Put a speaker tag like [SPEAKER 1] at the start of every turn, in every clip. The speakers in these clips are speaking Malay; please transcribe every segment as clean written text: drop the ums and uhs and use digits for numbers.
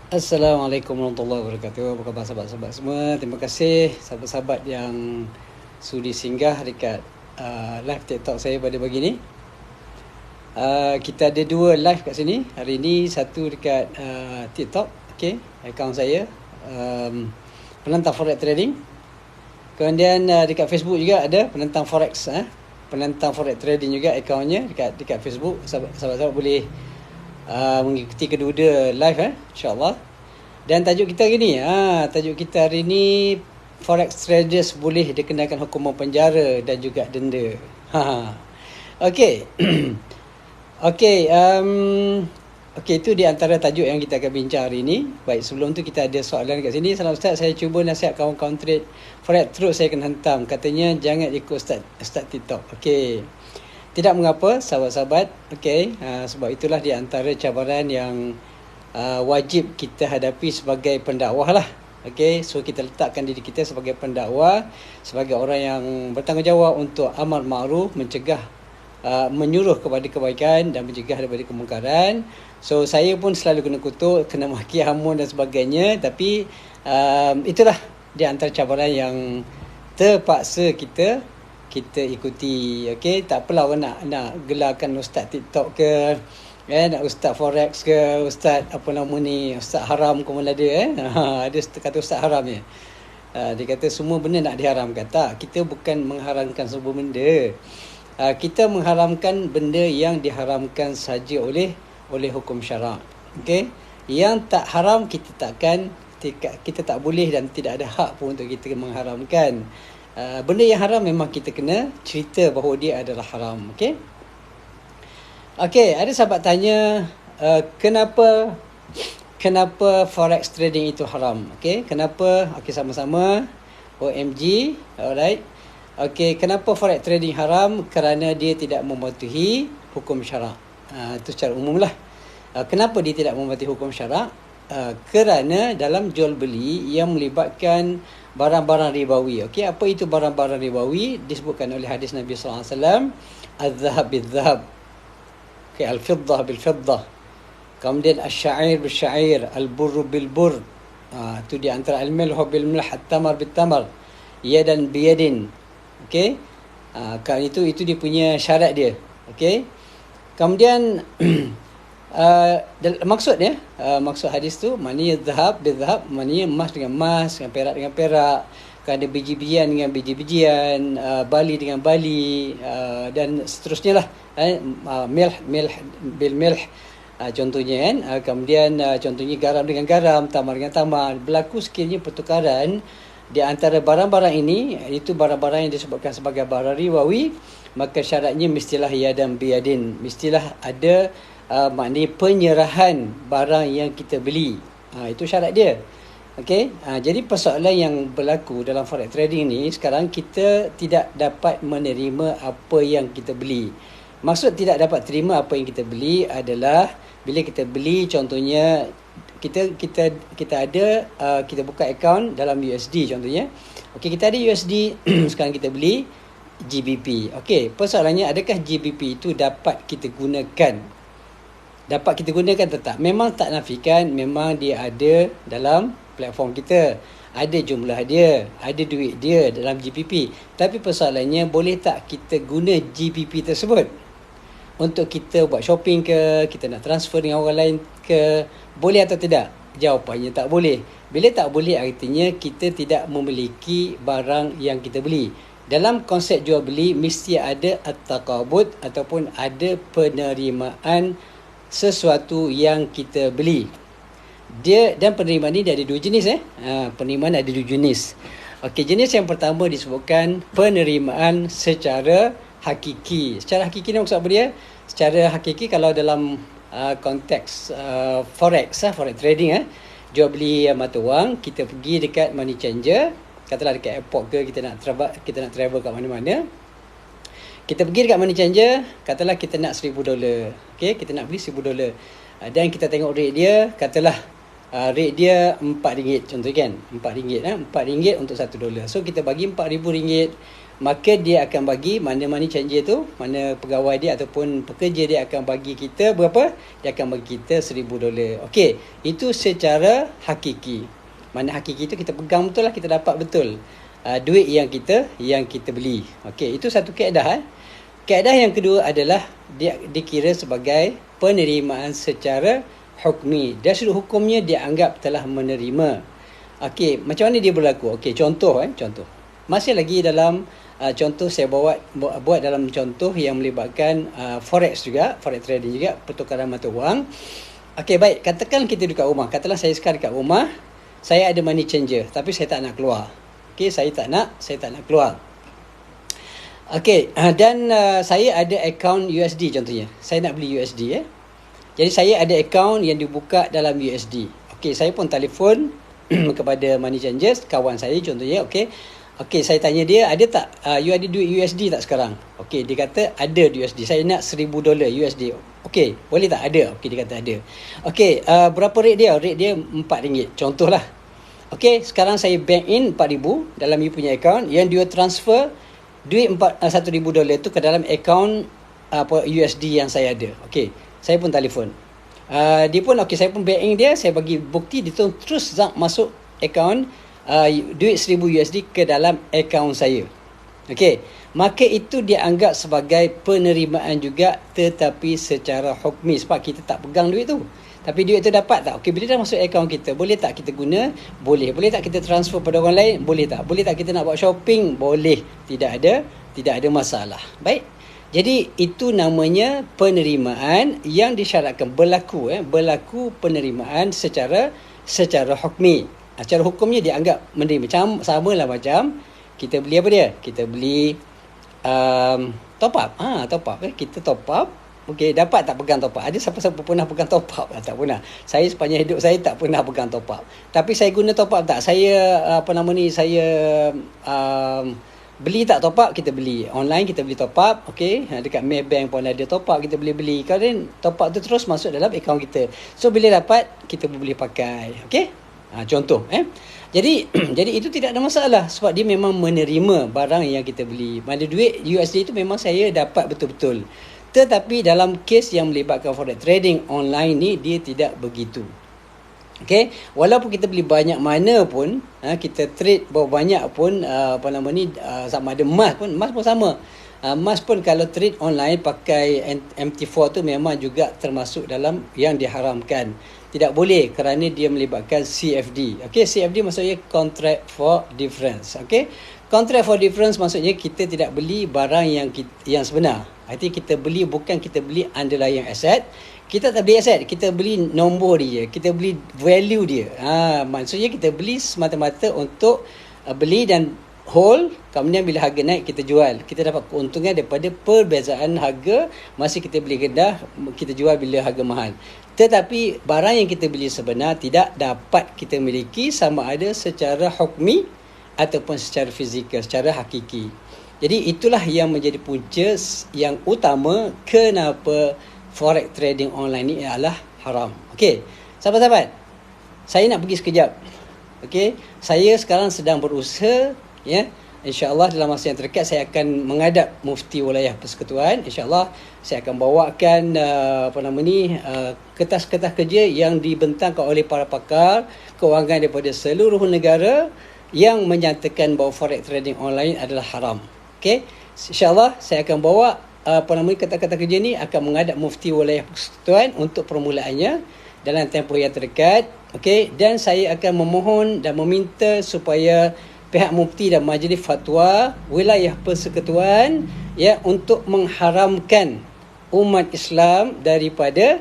[SPEAKER 1] Assalamualaikum warahmatullahi wabarakatuh. Apa khabar sahabat-sahabat semua? Terima kasih sahabat-sahabat yang sudi singgah dekat live TikTok saya pada pagi ni. Kita ada dua live kat sini. Hari ni satu dekat TikTok, okey, akaun saya, penentang forex trading. Kemudian dekat Facebook juga ada penentang forex, penentang forex trading juga akaunnya dekat Facebook. Sahabat-sahabat boleh mengikuti kedua-dua live insya-Allah. Dan tajuk kita hari ni, tajuk kita hari ni, forex traders boleh dikenakan hukuman penjara dan juga denda. Okey. Okey, itu di antara tajuk yang kita akan bincang hari ini. Baik, sebelum tu kita ada soalan kat sini. Salam Ustaz, saya cuba nasihat kawan-kawan trade forex, terus saya kena hentam. Katanya jangan ikut Ustaz TikTok. Okey. Tidak mengapa sahabat-sahabat, okey, sebab itulah di antara cabaran yang wajib kita hadapi sebagai pendakwah lah. Okey, so kita letakkan diri kita sebagai pendakwah, sebagai orang yang bertanggungjawab untuk amar ma'ruf, mencegah, menyuruh kepada kebaikan dan mencegah daripada kemungkaran. So saya pun selalu kena kutuk, kena maki, hamun dan sebagainya, tapi itulah di antara cabaran yang terpaksa kita ikuti. Okey, tak apalah orang nak gelarkan ustaz TikTok ke, nak ustaz forex ke, ustaz apa nama ni, ustaz haram ke mana ada ada kata ustaz haram ni. Dia kata semua benda nak diharamkan. Tak, kita bukan mengharamkan semua benda. Kita mengharamkan benda yang diharamkan saja oleh hukum syarak. Okey, yang tak haram kita tak boleh dan tidak ada hak pun untuk kita mengharamkan. Benda yang haram memang kita kena cerita bahawa dia adalah haram. Okey. Okey, ada sahabat tanya kenapa forex trading itu haram? Okey, kenapa? Okey, sama-sama. OMG, alright. Okey, kenapa forex trading haram? Kerana dia tidak mematuhi hukum syarak. Itu secara umum lah. Kenapa dia tidak mematuhi hukum syarak? Kerana dalam jual beli yang melibatkan barang-barang ribawi. Okey, apa itu barang-barang ribawi? Disebutkan oleh hadis Nabi sallallahu alaihi wasallam, az-zahab bil-zahab. Okey, al-fiddah bil-fiddah. Kemudian asy-sya'ir bil-sya'ir, al-burr bil-burr. Itu di antara al-milh bil-milh, at-tamar bil-tamar, yadan biyadin. Okey. Kan itu dia punya syarat dia. Okey. Kemudian maksudnya, maksud hadis tu maknanya zahab bil zahab, maknanya emas dengan emas, dengan perak dengan perak, kan ada biji-bijian dengan biji-bijian, bali dengan bali, dan seterusnya lah. Milh bil milh, contohnya kan. Kemudian contohnya garam dengan garam, tamar dengan tamar. Berlaku sekiranya pertukaran di antara barang-barang ini, itu barang-barang yang disebutkan sebagai barang ribawi, maka syaratnya mestilah yadan biyadin, mestilah ada maknanya penyerahan barang yang kita beli. Itu syarat dia. Okey, jadi persoalan yang berlaku dalam forex trading ni, sekarang kita tidak dapat menerima apa yang kita beli. Maksud tidak dapat terima apa yang kita beli adalah bila kita beli, contohnya kita ada kita buka akaun dalam USD contohnya. Okey, kita ada USD sekarang kita beli GBP. Okey, persoalannya adakah GBP itu dapat kita gunakan? Dapat kita gunakan tetap. Memang tak nafikan, memang dia ada dalam platform kita. Ada jumlah dia, ada duit dia dalam GBP. Tapi persoalannya, boleh tak kita guna GBP tersebut untuk kita buat shopping ke, kita nak transfer dengan orang lain ke, boleh atau tidak? Jawapannya tak boleh. Bila tak boleh, artinya kita tidak memiliki barang yang kita beli. Dalam konsep jual beli, mesti ada at-taqabud ataupun ada penerimaan sesuatu yang kita beli. Dia dan penerimaan ni ada dua jenis penerimaan ada dua jenis. Okey, jenis yang pertama disebutkan penerimaan secara hakiki. Secara hakiki ni maksud apa dia? Secara hakiki kalau dalam konteks forex trading, jual beli mata wang, kita pergi dekat money changer, katalah dekat airport ke, kita nak travel kat mana-mana. Kita pergi dekat money changer, katalah kita nak $1,000. Okey, kita nak beli $1,000. Dan kita tengok rate dia, katalah rate dia RM4 contoh kan. RM4 RM4 untuk $1. So kita bagi RM4,000 maka dia akan bagi mana money changer tu, mana pegawai dia ataupun pekerja dia akan bagi kita berapa? Dia akan bagi kita $1,000. Okey, itu secara hakiki. Mana hakiki itu kita pegang betul lah, kita dapat betul duit yang kita beli. Okey, itu satu kaedah. Kaedah yang kedua adalah dia dikira sebagai penerimaan secara hukmi. Dari sudut hukumnya dia anggap telah menerima. Okey, macam mana dia berlaku? Okey, contoh. Masih lagi dalam contoh saya buat dalam contoh yang melibatkan forex juga, forex trading juga, pertukaran mata wang. Okey, baik, katakan kita dekat rumah. Katakanlah saya sekarang dekat rumah, saya ada money changer tapi saya tak nak keluar. Okey, saya tak nak keluar. Okey, dan saya ada akaun USD contohnya. Saya nak beli USD Jadi saya ada akaun yang dibuka dalam USD. Okey, saya pun telefon kepada money changers, kawan saya contohnya. Okey, saya tanya dia, ada tak you ada duit USD tak sekarang? Okey, dia kata ada USD. Saya nak $1,000 USD. Okey, boleh tak? Ada. Okey, dia kata ada. Okey, berapa rate dia? Rate dia RM4 contohlah. Okey, sekarang saya bank in $4,000 dalam you punya akaun, yang dia transfer duit $1,000 tu ke dalam akaun USD yang saya ada. Okey, saya pun telefon. Dia pun saya pun bank in dia, saya bagi bukti, dia terus masuk akaun duit $1,000 ke dalam akaun saya. Okey, maka itu dia anggap sebagai penerimaan juga, tetapi secara hukmi, sebab kita tak pegang duit tu. Tapi duit tu dapat tak? Okey, bila dah masuk akaun kita, boleh tak kita guna? Boleh. Boleh tak kita transfer pada orang lain? Boleh tak? Boleh tak kita nak buat shopping? Boleh. Tidak ada masalah. Baik. Jadi itu namanya penerimaan yang disyaratkan berlaku penerimaan secara hukmi. Secara hukumnya dianggap menerima. Samalah macam kita beli apa dia? Kita beli top up. Top up. Kita top up. Okey, dapat tak pegang top up? Ada siapa-siapa pernah pegang top up? Tak pernah. Saya sepanjang hidup saya tak pernah pegang top up. Tapi saya guna top up tak? Saya saya beli tak top up? Kita beli. Online kita beli top up. Okey, dekat Maybank pun ada top up, kita boleh beli. Kalau top up tu terus masuk dalam akaun kita. So bila dapat, kita boleh pakai. Okey? Contoh Jadi itu tidak ada masalah, sebab dia memang menerima barang yang kita beli. Mana duit USD itu memang saya dapat betul-betul. Tetapi dalam kes yang melibatkan forex trading online ni, dia tidak begitu. Okey, walaupun kita beli banyak mana pun, kita trade berapa banyak pun, sama ada emas pun sama. Emas pun kalau trade online pakai MT4 tu memang juga termasuk dalam yang diharamkan. Tidak boleh kerana dia melibatkan CFD. Okey, CFD maksudnya contract for difference. Okey, contract for difference maksudnya kita tidak beli barang yang sebenar. Artinya kita beli, bukan kita beli underlying asset. Kita tak beli aset, kita beli nombor dia, kita beli value dia. Maksudnya kita beli semata-mata untuk beli dan hold, kemudian bila harga naik kita jual. Kita dapat keuntungan daripada perbezaan harga masa kita beli rendah, kita jual bila harga mahal. Tetapi barang yang kita beli sebenar tidak dapat kita miliki sama ada secara hukmi ataupun secara fizikal, secara hakiki. Jadi itulah yang menjadi punca yang utama kenapa forex trading online ni adalah haram. Okey, sahabat-sahabat, saya nak pergi sekejap. Okey, saya sekarang sedang berusaha, InsyaAllah dalam masa yang terdekat saya akan menghadap Mufti Wilayah Persekutuan. InsyaAllah saya akan bawakan kertas-kertas kerja yang dibentangkan oleh para pakar kewangan daripada seluruh negara yang menyatakan bahawa forex trading online adalah haram. Okey, InsyaAllah saya akan bawa kata-kata kerja ni akan menghadap Mufti Wilayah Persekutuan untuk permulaannya dalam tempoh yang terdekat. Okey, dan saya akan memohon dan meminta supaya pihak Mufti dan Majlis Fatwa Wilayah Persekutuan untuk mengharamkan umat Islam daripada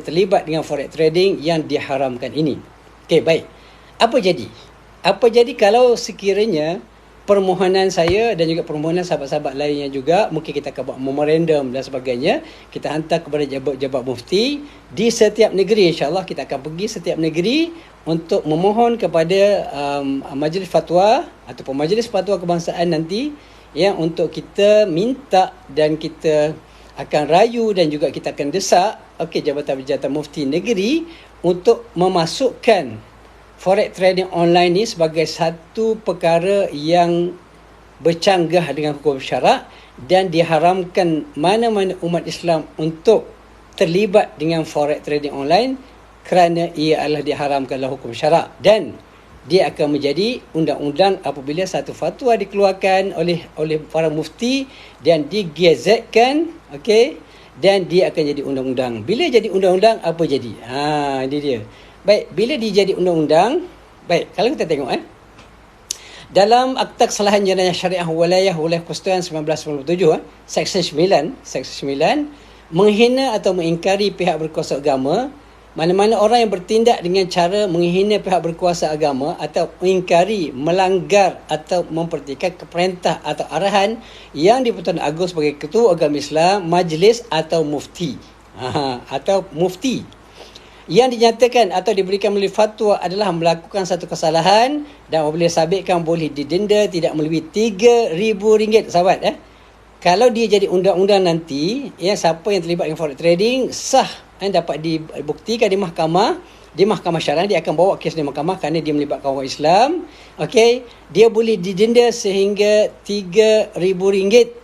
[SPEAKER 1] terlibat dengan forex trading yang diharamkan ini. Okey, baik. Apa jadi kalau sekiranya permohonan saya dan juga permohonan sahabat-sahabat lainnya juga, mungkin kita akan buat memorandum dan sebagainya, kita hantar kepada jabat-jabat mufti di setiap negeri. InsyaAllah kita akan pergi setiap negeri untuk memohon kepada majlis fatwa ataupun majlis fatwa kebangsaan nanti untuk kita minta dan kita akan rayu dan juga kita akan desak jabatan-jabatan mufti negeri untuk memasukkan forex trading online ni sebagai satu perkara yang bercanggah dengan hukum syarak, dan diharamkan mana-mana umat Islam untuk terlibat dengan forex trading online kerana ia adalah diharamkan dalam hukum syarak, dan dia akan menjadi undang-undang apabila satu fatwa dikeluarkan oleh para mufti dan digazetkan, okey, dan dia akan jadi undang-undang. Bila jadi undang-undang, apa jadi? Ini dia. Baik, bila dia jadi undang-undang, baik, kalau kita tengok dalam Akta Kesalahan Jenayah Syariah Wilayah Persekutuan 1997, Seksyen 9, menghina atau mengingkari pihak berkuasa agama. Mana-mana orang yang bertindak dengan cara menghina pihak berkuasa agama atau mengingkari, melanggar atau mempertikaikan perintah atau arahan yang di-Pertuan Agong sebagai Ketua Agama Islam, Majlis atau Mufti. Atau Mufti yang dinyatakan atau diberikan melalui fatwa adalah melakukan satu kesalahan, dan apabila sabitkan boleh didenda tidak melebihi RM3,000, sahabat. Kalau dia jadi undang-undang nanti, siapa yang terlibat dengan forex trading sah, dapat dibuktikan di mahkamah syarah. Dia akan bawa kes di mahkamah kerana dia melibatkan orang Islam. Okey, dia boleh didenda sehingga RM3,000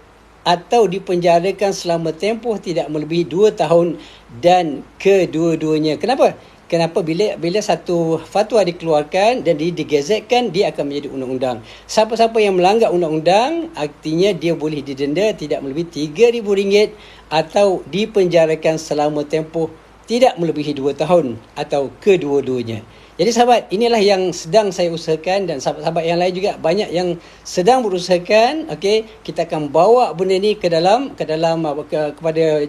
[SPEAKER 1] atau dipenjarakan selama tempoh tidak melebihi 2 tahun dan kedua-duanya. Kenapa? Bila satu fatwa dikeluarkan dan digazetkan, dia akan menjadi undang-undang. Siapa-siapa yang melanggar undang-undang, artinya dia boleh didenda tidak melebihi RM3,000 atau dipenjarakan selama tempoh tidak melebihi 2 tahun atau kedua-duanya. Jadi sahabat, inilah yang sedang saya usahakan, dan sahabat-sahabat yang lain juga banyak yang sedang berusahakan. Okey, kita akan bawa benda ni kepada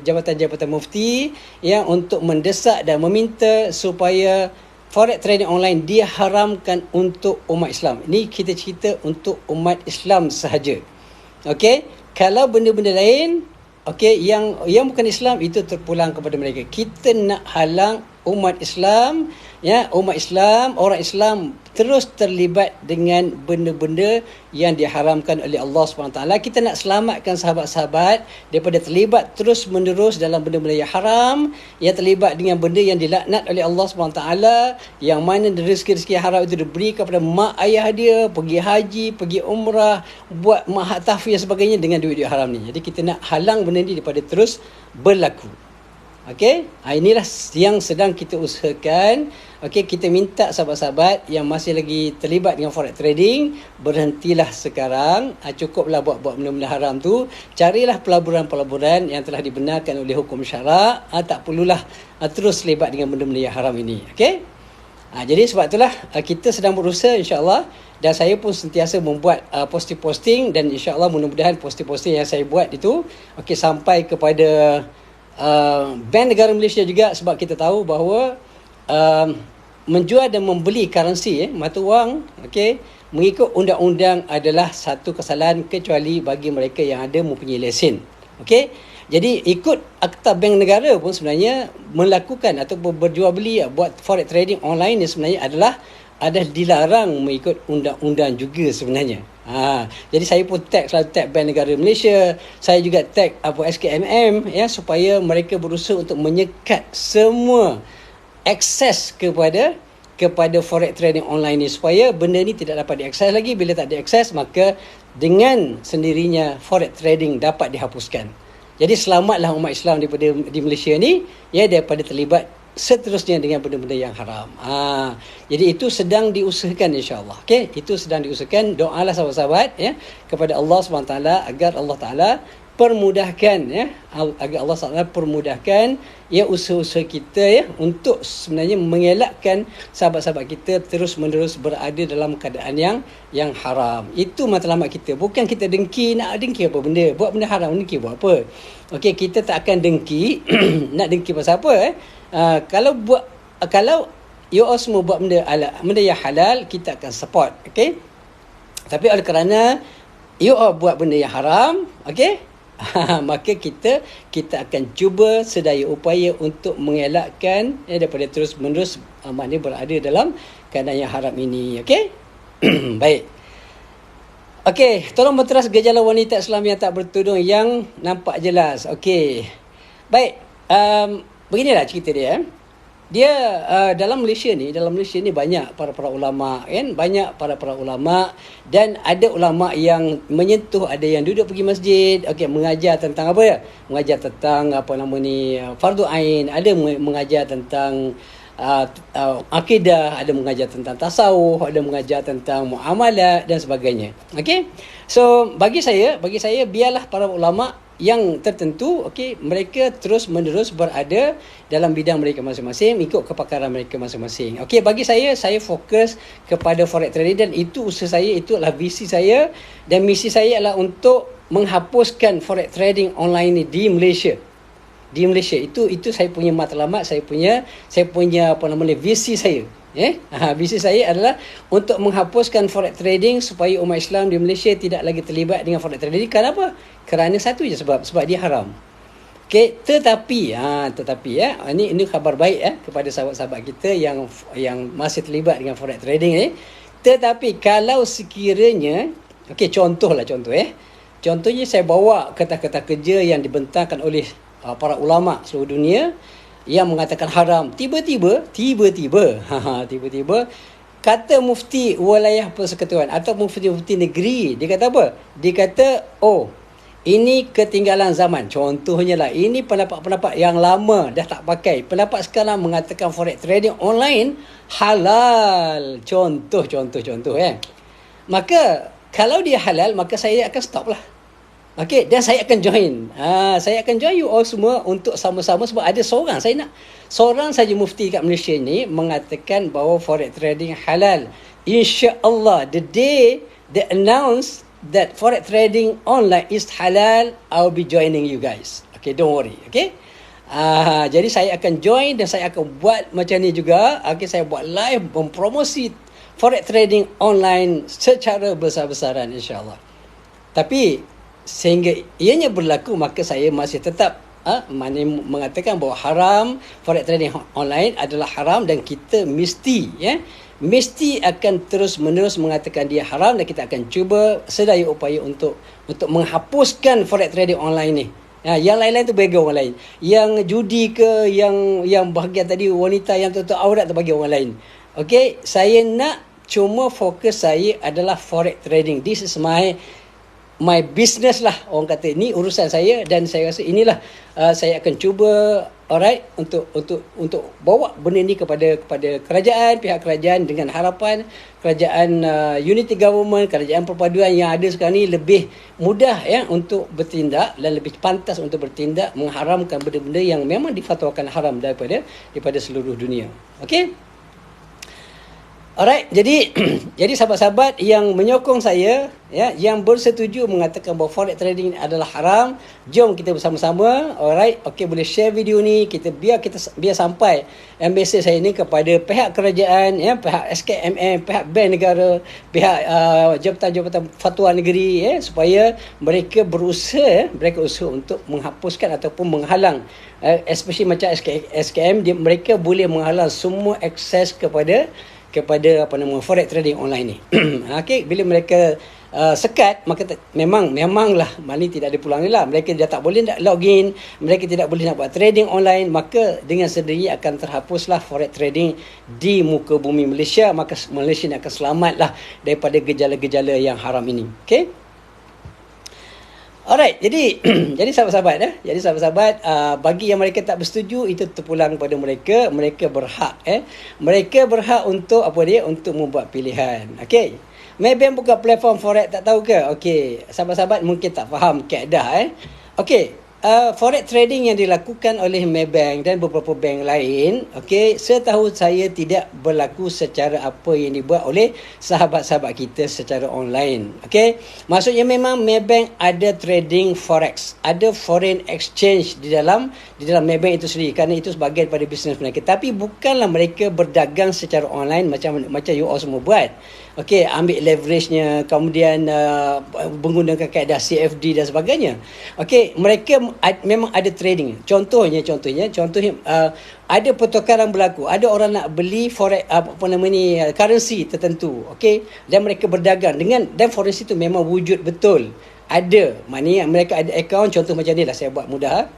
[SPEAKER 1] jabatan-jabatan mufti untuk mendesak dan meminta supaya forex trading online diharamkan untuk umat Islam. Ini kita cerita untuk umat Islam sahaja. Okey, kalau benda-benda lain yang bukan Islam, itu terpulang kepada mereka. Kita nak halang umat Islam, orang Islam terus terlibat dengan benda-benda yang diharamkan oleh Allah SWT. Kita nak selamatkan sahabat-sahabat daripada terlibat terus-menerus dalam benda-benda yang haram, yang terlibat dengan benda yang dilaknat oleh Allah SWT, yang mana rezeki-rezeki haram itu diberi kepada mak ayah dia, pergi haji, pergi umrah, buat mahat tahfiz dan sebagainya dengan duit-duit haram ni. Jadi kita nak halang benda ni daripada terus berlaku. Okey, inilah yang sedang kita usahakan. Okey, kita minta sahabat-sahabat yang masih lagi terlibat dengan forex trading, berhentilah sekarang. Cukuplah buat benda-benda haram tu. Carilah pelaburan-pelaburan yang telah dibenarkan oleh hukum syarak. Tak perlulah terus terlibat dengan benda-benda yang haram ini. Okey. Jadi sebab itulah kita sedang berusaha, insya-Allah, dan saya pun sentiasa membuat posting-posting, dan insya-Allah mudah-mudahan posting-posting yang saya buat itu sampai kepada Bank Negara Malaysia juga, sebab kita tahu bahawa menjual dan membeli currency, mata wang, mengikut undang-undang adalah satu kesalahan, kecuali bagi mereka yang ada mempunyai lesen. Jadi ikut Akta Bank Negara pun sebenarnya melakukan atau berjual beli buat forex trading online ni sebenarnya adalah dilarang mengikut undang-undang juga sebenarnya. Jadi saya pun selalu tag Bank Negara Malaysia. Saya juga tag SKMM supaya mereka berusaha untuk menyekat semua akses kepada forex trading online ni, supaya benda ni tidak dapat diakses lagi. Bila tak diakses, maka dengan sendirinya forex trading dapat dihapuskan. Jadi selamatlah umat Islam di Malaysia ni daripada terlibat seterusnya dengan benda-benda yang haram. Jadi itu sedang diusahakan, insya-Allah. Itu sedang diusahakan. Doalah sahabat-sahabat kepada Allah SWT agar Allah Taala permudahkan agar Allah SWT permudahkan usaha-usaha kita untuk sebenarnya mengelakkan sahabat-sahabat kita terus-menerus berada dalam keadaan yang haram. Itu matlamat kita. Bukan kita dengki, nak dengki apa benda, buat benda haram, dengki buat apa. Kita tak akan dengki nak dengki pasal apa. Kalau you all semua buat benda yang halal, kita akan support. Tapi oleh kerana you all buat benda yang haram, maka kita akan cuba sedaya upaya untuk mengelakkan daripada terus-menerus maknanya berada dalam keadaan yang haram ini. Baik. Tolong berteras gejala wanita Islam yang tak bertudung yang nampak jelas. Baik. Beginilah cerita dia. Dia dalam Malaysia ni banyak para ulama kan, banyak para ulama, dan ada ulama yang menyentuh, ada yang duduk pergi masjid, okey, mengajar tentang apa ya, mengajar tentang apa nama ni, fardu ain, ada mengajar tentang akidah, ada mengajar tentang tasawuf, ada mengajar tentang muamalat dan sebagainya. Okey, so bagi saya biarlah para ulama yang tertentu, okey, mereka terus menerus berada dalam bidang mereka masing-masing, ikut kepakaran mereka masing-masing. Okey, bagi saya fokus kepada forex trading, dan itu usaha saya, itu adalah visi saya, dan misi saya adalah untuk menghapuskan forex trading online ni di Malaysia. Itu saya punya matlamat, saya punya apa namanya, visi saya. Visi saya adalah untuk menghapuskan forex trading supaya umat Islam di Malaysia tidak lagi terlibat dengan forex trading. Kenapa? Kerana satu je sebab dia haram. Okey, tetapi ini khabar baik kepada sahabat-sahabat kita yang masih terlibat dengan forex trading ni. Tetapi kalau sekiranya, okey, contohnya saya bawa kata-kata kerja yang dibentangkan oleh para ulama seluruh dunia yang mengatakan haram, tiba-tiba kata mufti wilayah persekutuan atau mufti negeri, dia kata apa? Dia kata, oh, ini ketinggalan zaman. Contohnya lah, ini pendapat yang lama dah tak pakai. Pendapat sekarang mengatakan forex trading online halal. Contoh. Maka kalau dia halal, maka saya akan stop lah. Okey, dan saya akan join. Saya akan join you all semua untuk sama-sama, sebab ada seorang saja mufti kat Malaysia ni mengatakan bahawa forex trading halal. Insya-Allah, the day they announce that forex trading online is halal, I'll be joining you guys. Okay, don't worry. Okay. Jadi saya akan join dan saya akan buat macam ni juga. Okay, saya buat live mempromosi forex trading online secara besar-besaran, insya-Allah. Tapi sehingga ianya berlaku, maka saya masih tetap mengatakan bahawa haram, forex trading online adalah haram, dan kita mesti akan terus menerus mengatakan dia haram, dan kita akan cuba sedaya upaya untuk menghapuskan forex trading online ni. Yang lain-lain tu bagi orang lain. Yang judi ke, yang bahagian tadi wanita yang tutup aurat tu bagi orang lain. Okey, saya nak cuma fokus saya adalah forex trading. This is my business lah, orang kata. Ini urusan saya, dan saya rasa inilah saya akan cuba, alright, untuk bawa benda ni kepada pihak kerajaan, dengan harapan kerajaan unity government, kerajaan perpaduan yang ada sekarang ni lebih mudah untuk bertindak, dan lebih pantas untuk bertindak, mengharamkan benda-benda yang memang difatwakan haram daripada seluruh dunia. Okey. Alright, jadi sahabat-sahabat yang menyokong saya, yang bersetuju mengatakan bahawa forex trading adalah haram, jom kita bersama-sama, alright, okey, boleh share video ni, biar sampai mesej saya ni kepada pihak kerajaan, pihak SKMM, pihak Bank Negara, pihak jabatan-jabatan fatwa negeri, supaya mereka berusaha untuk menghapuskan ataupun menghalang, especially macam SKM, mereka boleh menghalang semua akses kepada forex trading online ni. Okey, bila mereka sekat, maka memanglah money tidak ada pulang lah. Mereka dah tak boleh nak login, mereka tidak boleh nak buat trading online, maka dengan sendiri akan terhapuslah forex trading di muka bumi Malaysia. Maka Malaysia akan selamatlah daripada gejala-gejala yang haram ini. Okey. Alright, jadi sahabat-sahabat, bagi yang mereka tak bersetuju, itu terpulang kepada mereka. Mereka berhak untuk untuk membuat pilihan. Okey. Maybank buka platform forex, tak tahu ke? Okey, sahabat-sahabat mungkin tak faham kaedah. Okey. Forex trading yang dilakukan oleh Maybank dan beberapa bank lain, okey, setahu saya tidak berlaku secara apa yang dibuat oleh sahabat-sahabat kita secara online. Okey, maksudnya memang Maybank ada trading forex, ada foreign exchange di dalam Maybank itu sendiri, kerana itu sebahagian daripada bisnes mereka. Tapi bukanlah mereka berdagang secara online macam you all semua buat. Okey, ambil leverage-nya, kemudian menggunakan kaedah CFD dan sebagainya. Okey, mereka memang ada trading. Contohnya ada pertukaran berlaku. Ada orang nak beli forex currency tertentu. Okey, dan mereka berdagang dan forex itu memang wujud betul. Ada, maknanya mereka ada akaun. Contoh macam ni lah, saya buat mudah.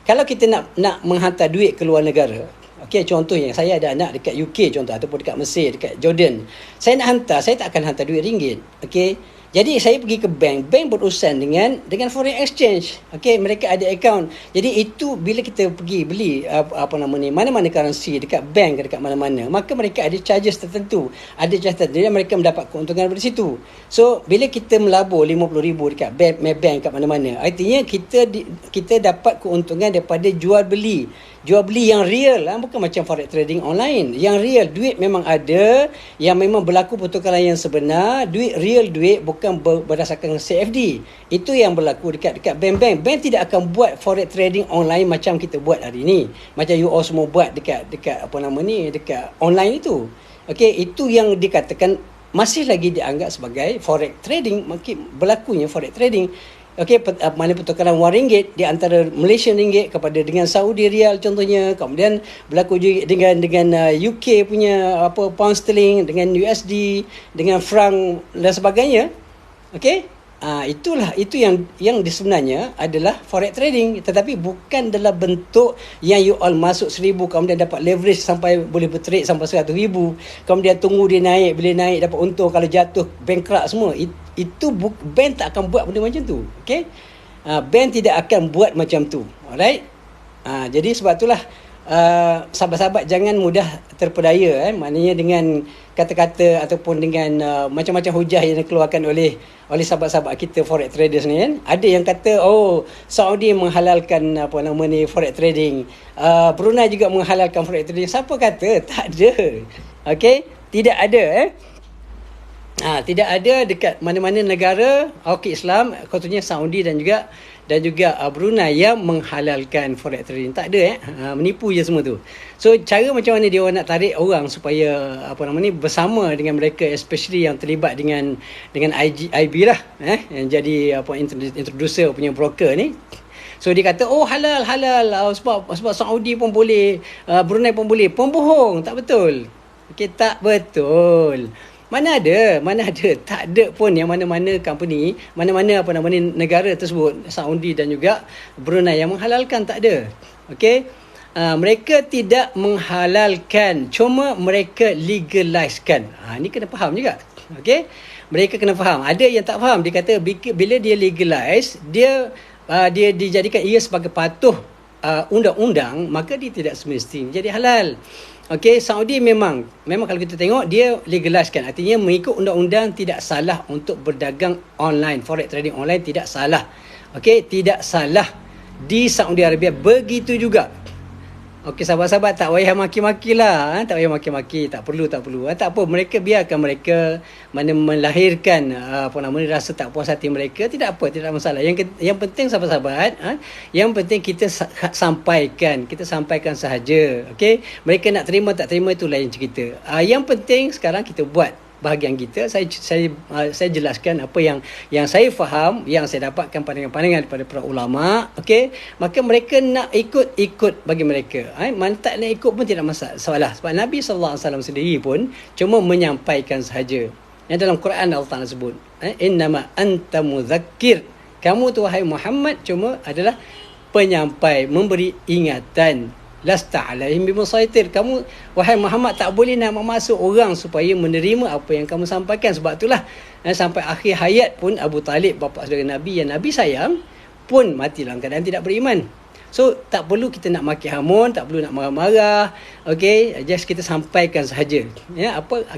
[SPEAKER 1] Kalau kita nak menghantar duit ke luar negara, Okey, contohnya saya ada anak dekat UK contoh, ataupun dekat Mesir, dekat Jordan. Saya nak hantar, saya tak akan hantar duit ringgit. Okey. Jadi saya pergi ke bank berurusan dengan foreign exchange. Okey, mereka ada account. Jadi itu bila kita pergi beli mana-mana currency dekat bank, dekat mana-mana, maka mereka ada charges tertentu. Ada charges tertentu dan mereka mendapat keuntungan dari situ. So, bila kita melabur 50,000 dekat bank kat mana-mana, artinya kita dapat keuntungan daripada jual beli yang real lah, bukan macam forex trading online. Yang real, duit memang ada, yang memang berlaku pertukaran yang sebenar, duit bukan berdasarkan CFD. Itu yang berlaku dekat bank-bank. Bank tidak akan buat forex trading online macam kita buat hari ni. Macam you all semua buat dekat dekat online itu. Okey, itu yang dikatakan masih lagi dianggap sebagai forex trading, makin berlakunya forex trading. Okey, mana pertukaran wang ringgit di antara Malaysian ringgit dengan Saudi rial contohnya, kemudian berlaku juga dengan UK punya pound sterling, dengan USD, dengan franc dan sebagainya. Okey, itu yang sebenarnya adalah forex trading, tetapi bukan dalam bentuk yang you all masuk 1,000 kemudian dapat leverage sampai boleh bertrade sampai 100,000, kemudian tunggu dia naik, bila naik dapat untung, kalau jatuh bankrupt semua. Itu bank tak akan buat benda macam tu. Okey, bank tidak akan buat macam tu. Alright. Jadi sebab itulah sahabat-sahabat jangan mudah terpedaya, maknanya dengan kata-kata ataupun dengan macam-macam hujah yang dikeluarkan oleh sahabat-sahabat kita forex traders ni kan. Ada yang kata Saudi menghalalkan forex trading, Brunei juga menghalalkan forex trading. Siapa kata? Tak ada. Okey, tidak ada tidak ada dekat mana-mana negara Islam, contohnya Saudi dan juga Brunei yang menghalalkan forex trading. Tak ada menipu je semua tu. So cara macam mana dia orang nak tarik orang supaya bersama dengan mereka, especially yang terlibat dengan IB lah, yang jadi introducer punya broker ni. So dia kata halal sebab Saudi pun boleh, Brunei pun boleh. Pembohong, tak betul. Okey, tak betul. Mana ada, tak ada pun yang mana-mana company, mana-mana negara tersebut, Saudi dan juga Brunei, yang menghalalkan. Tak ada. Okey, mereka tidak menghalalkan, cuma mereka legalizekan. Ni kena faham juga. Okey, mereka kena faham. Ada yang tak faham, dia kata bila dia legalize, dia dijadikan ia sebagai patuh undang-undang, maka dia tidak semestinya jadi halal. Okey, Saudi memang kalau kita tengok dia legalizekan, artinya mengikut undang-undang tidak salah untuk berdagang online, forex trading online tidak salah. Okey, tidak salah di Saudi Arabia, begitu juga. Okey, sahabat-sahabat tak payah maki-maki lah, tak payah maki-maki, tak perlu. Tak apa, mereka biarkan mereka melahirkan rasa tak puas hati mereka, tidak masalah. Yang penting sahabat-sahabat, yang penting kita sampaikan sahaja. Okey, mereka nak terima tak terima itu lain cerita. Yang penting sekarang kita buat bahagian kita. Saya jelaskan apa yang saya faham, yang saya dapatkan pandangan-pandangan daripada para ulama. Okey, maka mereka nak ikut bagi mereka. Tak nak ikut pun tidak masalah. Sebab Nabi SAW sendiri pun cuma menyampaikan sahaja. Yang dalam Quran Allah Taala sebut, innama anta muzakkir. Kamu tu wahai Muhammad cuma adalah penyampai, memberi ingatan. Lasta alaihim bimusaitir. Kamu wahai Muhammad tak boleh nak memasuk orang supaya menerima apa yang kamu sampaikan. Sebab itulah sampai akhir hayat pun Abu Talib, bapa saudara Nabi yang Nabi sayang, pun mati dalam keadaan tidak beriman. So tak perlu kita nak maki hamun, tak perlu nak marah-marah. Okey, just kita sampaikan sahaja.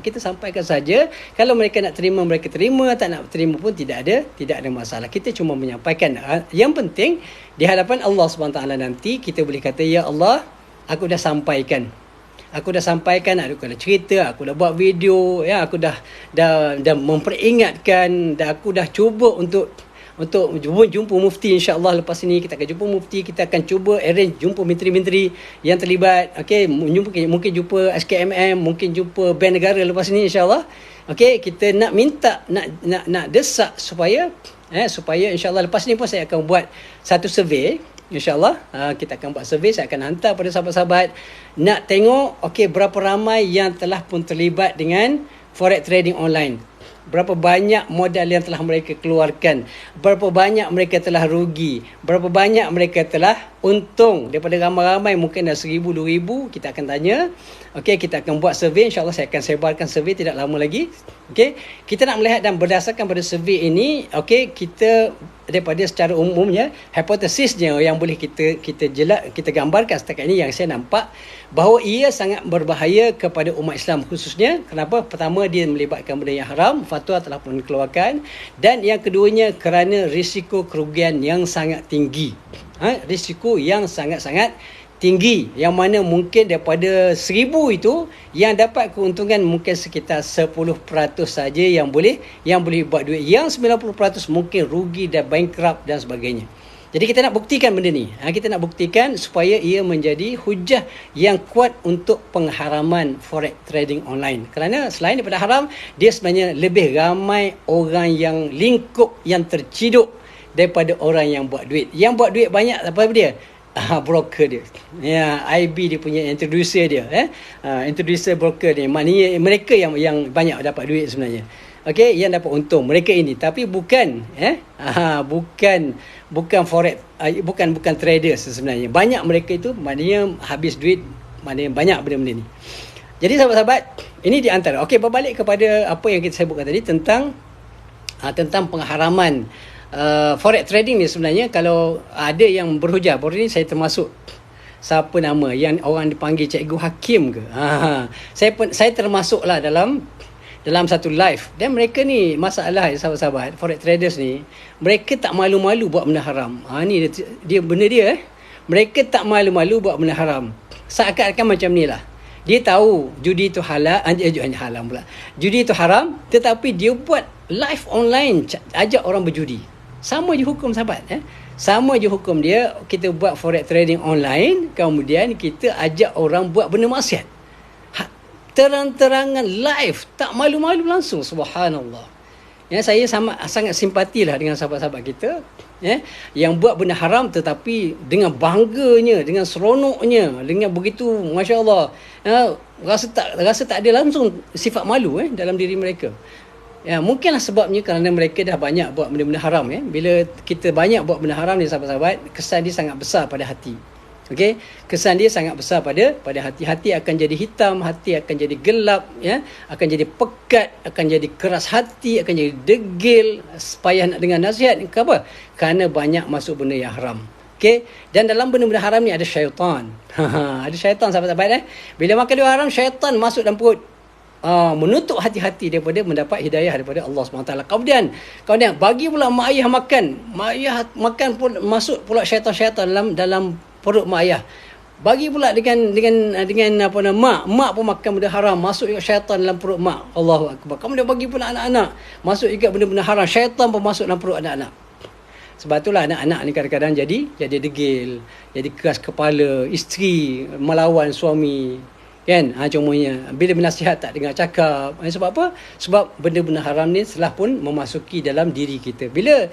[SPEAKER 1] Kita sampaikan saja. Kalau mereka nak terima, mereka terima, tak nak terima pun tidak ada masalah. Kita cuma menyampaikan. Yang penting di hadapan Allah SWT nanti kita boleh kata, ya Allah, aku dah sampaikan, aku dah cerita, aku dah buat video, aku dah memperingatkan, aku dah cuba untuk jumpa mufti. InsyaAllah lepas ini kita akan jumpa mufti, kita akan cuba arrange jumpa menteri-menteri yang terlibat. Okey, mungkin jumpa SKMM, mungkin jumpa bank negara lepas ini insyaAllah. Okey, kita nak minta, nak desak supaya insyaAllah lepas ni pun saya akan buat satu survey. InsyaAllah kita akan buat survey, saya akan hantar pada sahabat-sahabat nak tengok berapa ramai yang telah pun terlibat dengan forex trading online. berapa banyak modal yang telah mereka keluarkan, berapa banyak mereka telah rugi, berapa banyak mereka telah untung. Daripada ramai-ramai mungkin dah 1,000, 2,000, kita akan tanya. Okey, kita akan buat survey, insya-Allah saya akan sebarkan survey tidak lama lagi. Okey, kita nak melihat dan berdasarkan pada survey ini, okey, kita daripada secara umumnya hipotesisnya yang boleh kita gambarkan setakat ini yang saya nampak bahawa ia sangat berbahaya kepada umat Islam khususnya. Kenapa? Pertama, dia melibatkan benda yang haram, fatwa telah pun dikeluarkan, dan yang keduanya kerana risiko kerugian yang sangat tinggi. Risiko yang sangat-sangat tinggi, yang mana mungkin daripada 1,000 itu yang dapat keuntungan mungkin sekitar 10% saja yang boleh buat duit. Yang 90% mungkin rugi dan bankrupt dan sebagainya. Jadi kita nak buktikan benda ni. Kita nak buktikan supaya ia menjadi hujah yang kuat untuk pengharaman forex trading online. Kerana selain daripada haram, dia sebenarnya lebih ramai orang yang lingkup, yang terciduk daripada orang yang buat duit. Yang buat duit banyak apa dia? Broker dia. Ya, IB dia punya introducer dia, introducer broker dia. Maknanya mereka yang banyak dapat duit sebenarnya. Okey, yang dapat untung mereka ini, tapi bukan bukan forex, bukan traders sebenarnya. Banyak mereka itu maknanya habis duit, maknanya banyak benda-benda ni. Jadi sahabat-sahabat, ini di antara. Okey, berbalik kepada apa yang kita sebutkan tadi tentang pengharaman forex trading ni. Sebenarnya kalau ada yang berhujah, baru ni saya termasuk siapa nama yang orang dipanggil Cikgu Hakim ke, saya termasuklah dalam satu live, dan mereka ni masalah sahabat-sahabat forex traders ni, mereka tak malu-malu buat benda haram. Ni dia benda dia, mereka tak malu-malu buat benda haram. Seakan-akan macam ni lah, dia tahu judi itu halal, haram pula, judi itu haram, tetapi dia buat live online ajak orang berjudi. Sama je hukum sahabat, sama je hukum dia. Kita buat forex trading online, kemudian kita ajak orang buat benda maksiat, terang-terangan live, tak malu-malu langsung. Subhanallah. Saya sangat simpatilah dengan sahabat-sahabat kita yang buat benda haram tetapi dengan bangganya, dengan seronoknya, dengan begitu masya-Allah, rasa tak ada langsung sifat malu dalam diri mereka. Mungkinlah sebabnya kerana mereka dah banyak buat benda-benda haram. Bila kita banyak buat benda haram ni sahabat-sahabat, kesan dia sangat besar pada hati. Okey, kesan dia sangat besar pada hati. Hati akan jadi hitam, hati akan jadi gelap, akan jadi pekat, akan jadi keras hati, akan jadi degil, payah nak dengar nasihat. Kenapa? Kerana banyak masuk benda yang haram. Okey, dan dalam benda-benda haram ni ada syaitan. Ada syaitan sahabat-sahabat. Bila makan dia haram, syaitan masuk dalam perut, menutup hati-hati daripada mendapat hidayah daripada Allah SWT. Kemudian bagi pula mak ayah makan pun masuk pula syaitan-syaitan dalam perut mak ayah. Bagi pula dengan apa nama mak pun makan benda haram, masuk juga syaitan dalam perut mak. Allahu akbar. Kemudian bagi pula anak-anak, masuk juga benda-benda haram, syaitan pun masuk dalam perut anak-anak. Sebab itulah anak-anak ni kadang-kadang jadi degil, jadi keras kepala, isteri melawan suami, kan? Contohnya bila menasihat tak dengar cakap. Sebab apa? Sebab benda-benda haram ni telah pun memasuki dalam diri kita. Bila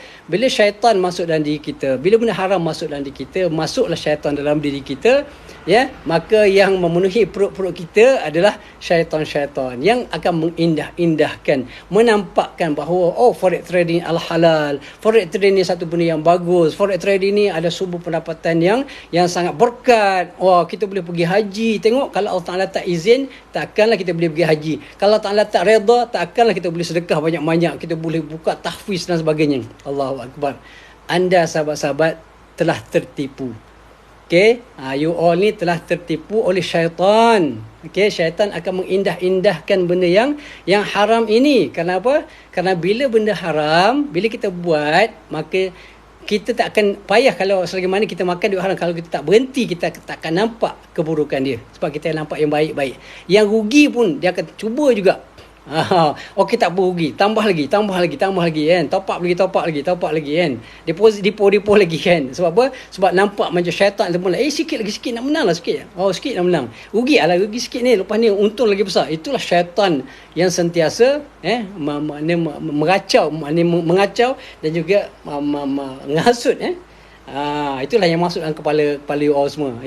[SPEAKER 1] syaitan masuk dalam diri kita, bila benda haram masuk dalam diri kita, masuklah syaitan dalam diri kita, maka yang memenuhi perut-perut kita adalah syaitan-syaitan yang akan mengindah-indahkan, menampakkan bahawa forex trading al-halal, forex trading ni satu benda yang bagus, forex trading ni ada sumber pendapatan yang sangat berkat. Kita boleh pergi haji. Tengok, kalau Allah Ta'ala tak izin, takkanlah kita boleh pergi haji. Kalau Allah tak redha, takkanlah kita boleh sedekah banyak-banyak, kita boleh buka tahfiz dan sebagainya. Allahu akbar. Anda sahabat-sahabat telah tertipu. Okey, you all ni telah tertipu oleh syaitan. Okey, syaitan akan mengindah-indahkan benda yang haram ini. Kenapa? Kerana bila benda haram, bila kita buat, maka kita tak akan payah. Kalau selagi mana kita makan duit haram, kalau kita tak berhenti, kita tak akan nampak keburukan dia. Sebab kita nampak yang baik-baik. Yang rugi pun dia akan cuba juga. Okey, tak apa, rugi, tambah lagi kan. Top up lagi kan. Deposit lagi kan. Sebab apa? Sebab nampak macam syaitan tu mula, sikit nak menang lah sikit. Sikit nak menang. Rugi sikit ni, lepas ni untung lagi besar. Itulah syaitan yang sentiasa mengacau dan juga menghasut. Itulah yang masuk dalam kepala you all semua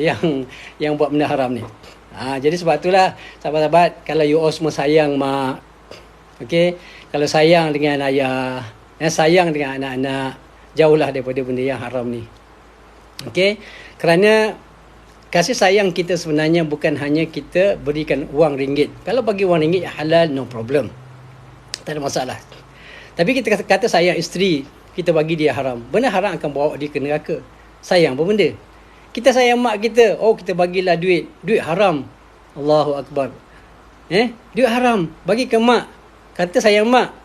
[SPEAKER 1] yang buat benda haram ni. Jadi sebab itulah sahabat-sahabat, kalau you all semua sayang mak, Okey, kalau sayang dengan ayah, sayang dengan anak-anak, jauhlah daripada benda yang haram ni. Okey, kerana kasih sayang kita sebenarnya bukan hanya kita berikan wang ringgit. Kalau bagi wang ringgit halal, no problem, tak ada masalah. Tapi kita kata sayang isteri, kita bagi dia haram, benda haram akan bawa dia ke neraka. Sayang apa benda? Kita sayang mak kita, kita bagilah duit haram. Allahu Akbar. Duit haram bagi ke mak, kata sayang mak,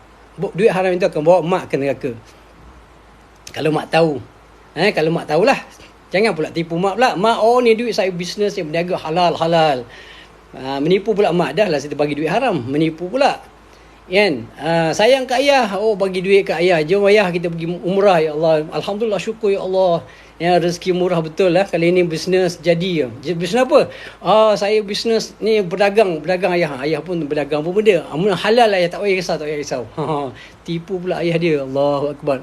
[SPEAKER 1] duit haram itu akan bawa mak ke neraka. Kalau mak tahu, kalau mak tahulah, jangan pula tipu mak pula. Mak, ni duit saya bisnes yang berniaga halal. Menipu pula mak, dah lah saya bagi duit haram, menipu pula. Kan? Sayang ke ayah, bagi duit ke ayah, jom ayah kita pergi umrah, ya Allah, alhamdulillah, syukur ya Allah, rezeki murah betul lah kali ini, bisnes jadi. Bisnes apa? Saya bisnes ni berdagang ayah pun berdagang pun benda halal ayah, tak payah risau. Tipu pula ayah dia. Allahu Akbar.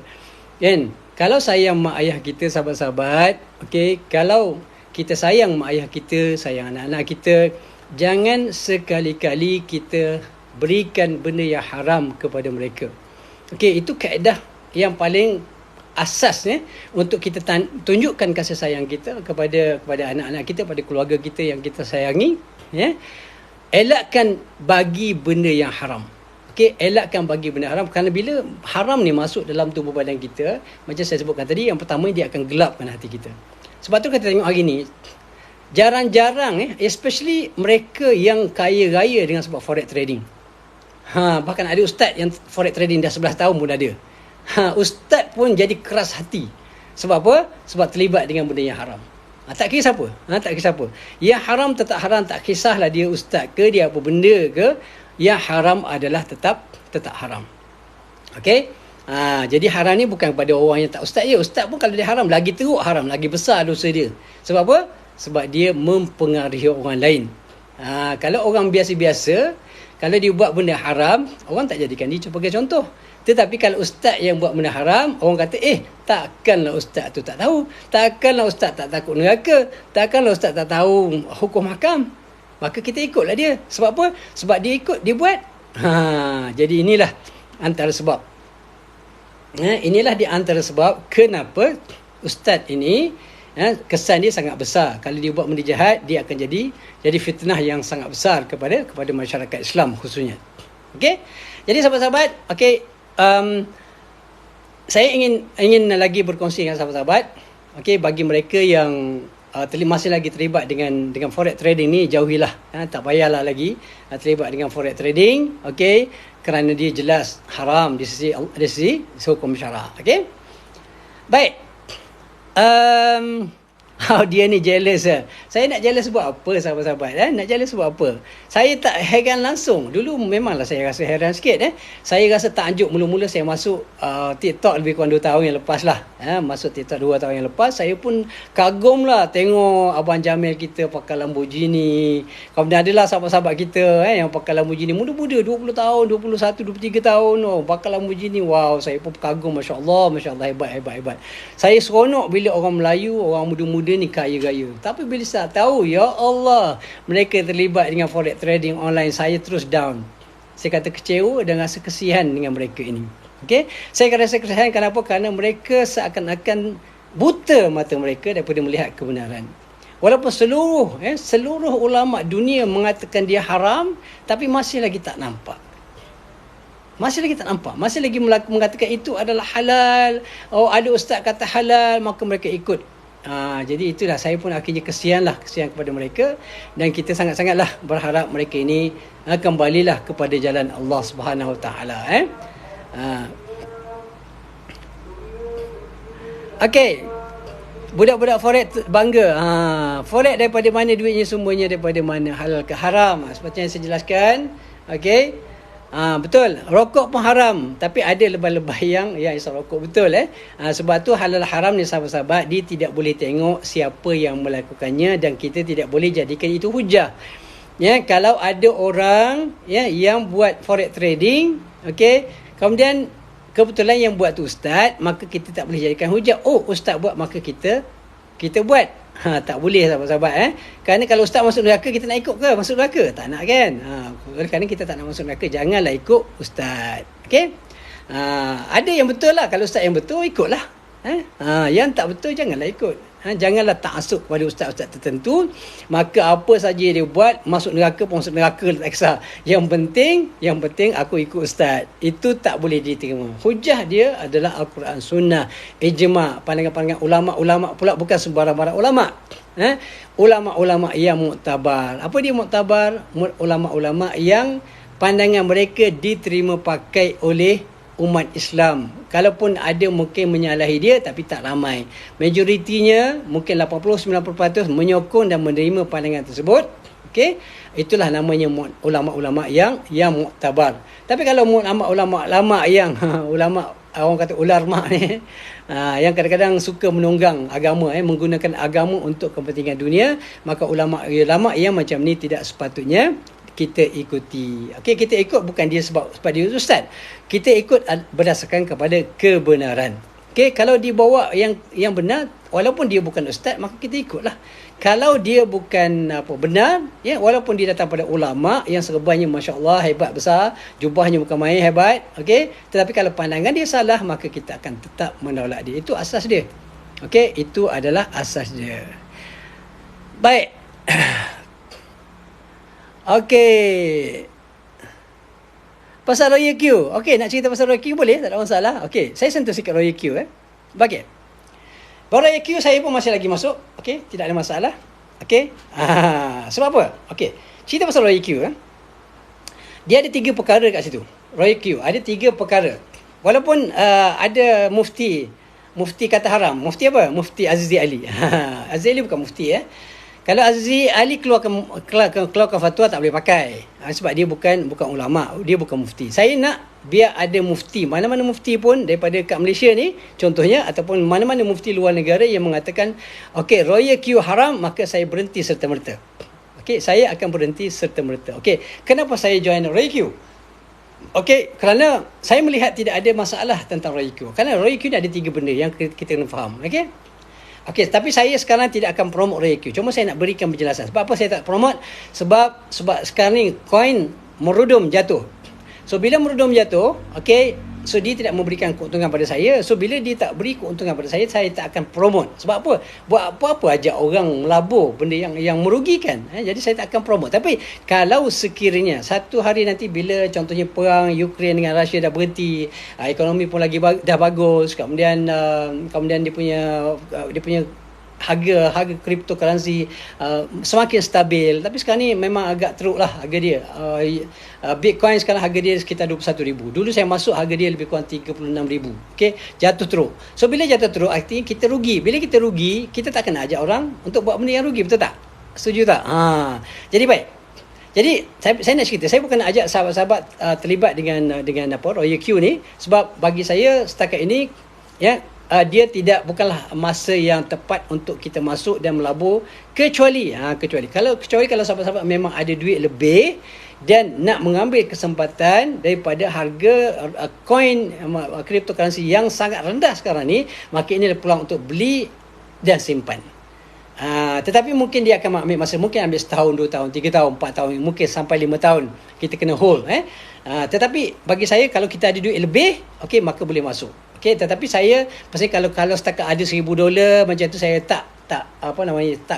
[SPEAKER 1] Kan? Kalau sayang mak ayah kita, sahabat-sahabat, okey, kalau kita sayang mak ayah kita, sayang anak-anak kita, jangan sekali-kali kita berikan benda yang haram kepada mereka. Okey, itu kaedah yang paling asas untuk kita tunjukkan kasih sayang kita kepada anak-anak kita, pada keluarga kita yang kita sayangi. Elakkan bagi benda yang haram. Okey, elakkan bagi benda haram, kerana bila haram ni masuk dalam tubuh badan kita, macam saya sebutkan tadi, yang pertama dia akan gelapkan hati kita. Sebab tu kita tengok hari ni jarang-jarang especially mereka yang kaya raya dengan sebab forex trading. Bahkan ada ustaz yang forex trading dah 11 tahun pun ada. Ustaz pun jadi keras hati. Sebab apa? Sebab terlibat dengan benda yang haram. Tak kisah apa. Tak kisah apa. Yang haram tetap haram, tak kisahlah dia ustaz ke, dia apa benda ke, yang haram adalah tetap haram. Okey? Jadi haram ni bukan pada orang yang tak ustaz je. Ustaz pun kalau dia haram, lagi teruk haram, lagi besar dosa dia. Sebab apa? Sebab dia mempengaruhi orang lain. Kalau orang biasa-biasa, kalau dia buat benda haram, orang tak jadikan dia sebagai contoh. Tetapi kalau ustaz yang buat benda haram, orang kata, takkanlah ustaz tu tak tahu. Takkanlah ustaz tak takut neraka. Takkanlah ustaz tak tahu hukum hakam. Maka kita ikutlah dia. Sebab apa? Sebab dia ikut, dia buat. Jadi inilah antara sebab. Inilah di antara sebab kenapa ustaz ini, kesan dia sangat besar. Kalau dia buat benda jahat, dia akan jadi fitnah yang sangat besar kepada masyarakat Islam khususnya. Okey? Jadi sahabat-sahabat, okey, saya ingin lagi berkongsi dengan sahabat-sahabat. Okey, bagi mereka yang masih lagi terlibat dengan forex trading ni, jauhilah. Tak payahlah lagi terlibat dengan forex trading. Okey, kerana dia jelas haram di sisi hukum syara. Okey? Baik. Dia ni jealous. Saya nak jealous buat apa, sahabat-sahabat? Nak jealous buat apa? Saya tak heran langsung. Dulu memanglah saya rasa heran sikit. Saya rasa takjub mula-mula saya masuk TikTok lebih kurang 2 tahun yang lepas lah. Masuk TikTok 2 tahun yang lepas, saya pun kagum lah tengok Abang Jamil kita pakai Lamborghini. Kemudian adalah sahabat-sahabat kita yang pakai Lamborghini muda-muda, 20 tahun, 21, 23 tahun. Pakai Lamborghini. Wow, saya pun kagum. Masya Allah, hebat. Saya seronok bila orang Melayu, orang muda-muda ni kaya raya. Tapi bila saya tahu, ya Allah, mereka terlibat dengan forex trading online, saya terus down. Saya kata kecewa dan rasa kesian dengan mereka ini. Okey, saya rasa kesian kenapa? Kerana mereka seakan-akan buta mata mereka daripada melihat kebenaran. Walaupun seluruh ulama dunia mengatakan dia haram, tapi masih lagi tak nampak. Masih lagi mengatakan itu adalah halal. Ada ustaz kata halal, maka mereka ikut. Jadi itulah, saya pun akhirnya kesian kepada mereka, dan kita sangat-sangatlah berharap mereka ini kembalilah kepada jalan Allah Subhanahu Wa Taala. Okey, budak-budak forex bangga. Forex daripada mana duitnya? Semuanya daripada mana? Halal ke haram? Seperti yang saya jelaskan. Okey. Betul, rokok pun haram, tapi ada lebah-lebah yang isap rokok, betul. Sebab tu halal haram ni, sahabat-sahabat, dia tidak boleh tengok siapa yang melakukannya, dan kita tidak boleh jadikan itu hujah. Kalau ada orang yang buat forex trading, okey, kemudian kebetulan yang buat tu ustaz, maka kita tak boleh jadikan hujah. Ustaz buat, maka kita buat. Tak boleh sahabat-sahabat. Kerana kalau ustaz masuk neraka, kita nak ikut ke masuk neraka? Tak nak kan? Kerana kita tak nak masuk neraka, janganlah ikut ustaz. Okey? Ada yang betul lah. Kalau ustaz yang betul, ikutlah. Yang tak betul, janganlah ikut. Janganlah ta'assub kepada ustaz-ustaz tertentu. Maka apa saja dia buat, masuk neraka pun masuk neraka, tak kisah. Yang penting aku ikut ustaz. Itu tak boleh diterima. Hujah dia adalah Al-Quran, Sunnah, ijma', pandangan-pandangan ulama'-ulama' pula, bukan sembarang-barang ulama'. Ulama'-ulama' yang muktabar. Apa dia muktabar? Ulama'-ulama' yang pandangan mereka diterima pakai oleh umat Islam. Kalaupun ada mungkin menyalahi dia, tapi tak ramai. Majoritinya mungkin 80-90% menyokong dan menerima pandangan tersebut. Okey, itulah namanya ulama-ulama yang muktabar. Tapi kalau ulama yang ulama orang kata ular mak ni, yang kadang-kadang suka menunggang agama, menggunakan agama untuk kepentingan dunia, maka ulama yang macam ni tidak sepatutnya kita ikuti. Okey, kita ikut bukan dia sebab dia ustaz. Kita ikut berdasarkan kepada kebenaran. Okey, kalau dibawa yang benar, walaupun dia bukan ustaz, maka kita ikutlah. Kalau dia bukan benar, walaupun dia datang pada ulama yang serbannya masya-Allah hebat besar, jubahnya bukan main hebat, okey, tetapi kalau pandangan dia salah, maka kita akan tetap menolak dia. Itu asas dia. Okey, itu adalah asas dia. Baik. Okey. Pasal Royal Q. Okey, nak cerita pasal Royal Q boleh? Tak ada masalah. Okey, saya sentuh sikit Royal Q. Okey. Royal Q saya pun masih lagi masuk. Okey, tidak ada masalah. Okey. Sebab apa? Okey. Cerita pasal Royal Q. Dia ada 3 perkara kat situ. Royal Q ada 3 perkara. Walaupun ada mufti kata haram. Mufti apa? Mufti Azizi Ali. Azizi Ali bukan mufti Kalau Azizi Ali keluarkan fatwa, tak boleh pakai. Sebab dia bukan ulama, dia bukan mufti. Saya nak biar ada mufti, mana-mana mufti pun daripada kat Malaysia ni contohnya, ataupun mana-mana mufti luar negara yang mengatakan okey, Royal Q haram, maka saya berhenti serta-merta. Okey, saya akan berhenti serta-merta. Okey, kenapa saya join Royal Q? Okey, kerana saya melihat tidak ada masalah tentang Royal Q. Kerana Royal Q ni ada 3 benda yang kita kena faham. Okey, tapi saya sekarang tidak akan promote Royal Q. Cuma saya nak berikan penjelasan. Sebab apa saya tak promote? Sebab sekarang ni coin merudum jatuh. So bila merudum jatuh, okey, so dia tidak memberikan keuntungan pada saya. So bila dia tak beri keuntungan pada saya tak akan promote. Sebab apa? Buat apa-apa ajak orang melabur benda yang merugikan. Jadi saya tak akan promote. Tapi kalau sekiranya satu hari nanti bila contohnya perang Ukraine dengan Russia dah berhenti, ekonomi pun lagi dah bagus, kemudian dia punya harga cryptocurrency semakin stabil. Tapi sekarang ni memang agak teruk lah harga dia. Bitcoin sekarang harga dia sekitar 21,000. Dulu saya masuk harga dia lebih kurang 36,000. Okey, jatuh teruk. So bila jatuh teruk, artinya kita rugi. Bila kita rugi, kita tak kena ajak orang untuk buat benda yang rugi, betul tak? Setuju tak? Jadi baik. Jadi saya nak cerita, saya bukan nak ajak sahabat-sahabat terlibat dengan Royal Q ni, sebab bagi saya setakat ini dia bukanlah masa yang tepat untuk kita masuk dan melabur, kecuali kalau sahabat-sahabat memang ada duit lebih dan nak mengambil kesempatan daripada harga coin cryptocurrency yang sangat rendah sekarang ni, maka ini adalah peluang untuk beli dan simpan. Tetapi mungkin dia akan ambil masa, mungkin ambil setahun, 2 tahun, 3 tahun, 4 tahun, mungkin sampai 5 tahun kita kena hold. Tetapi bagi saya, kalau kita ada duit lebih, okey, maka boleh masuk. Okey, tetapi saya pasal kalau setakat ada $1,000 macam tu, saya tak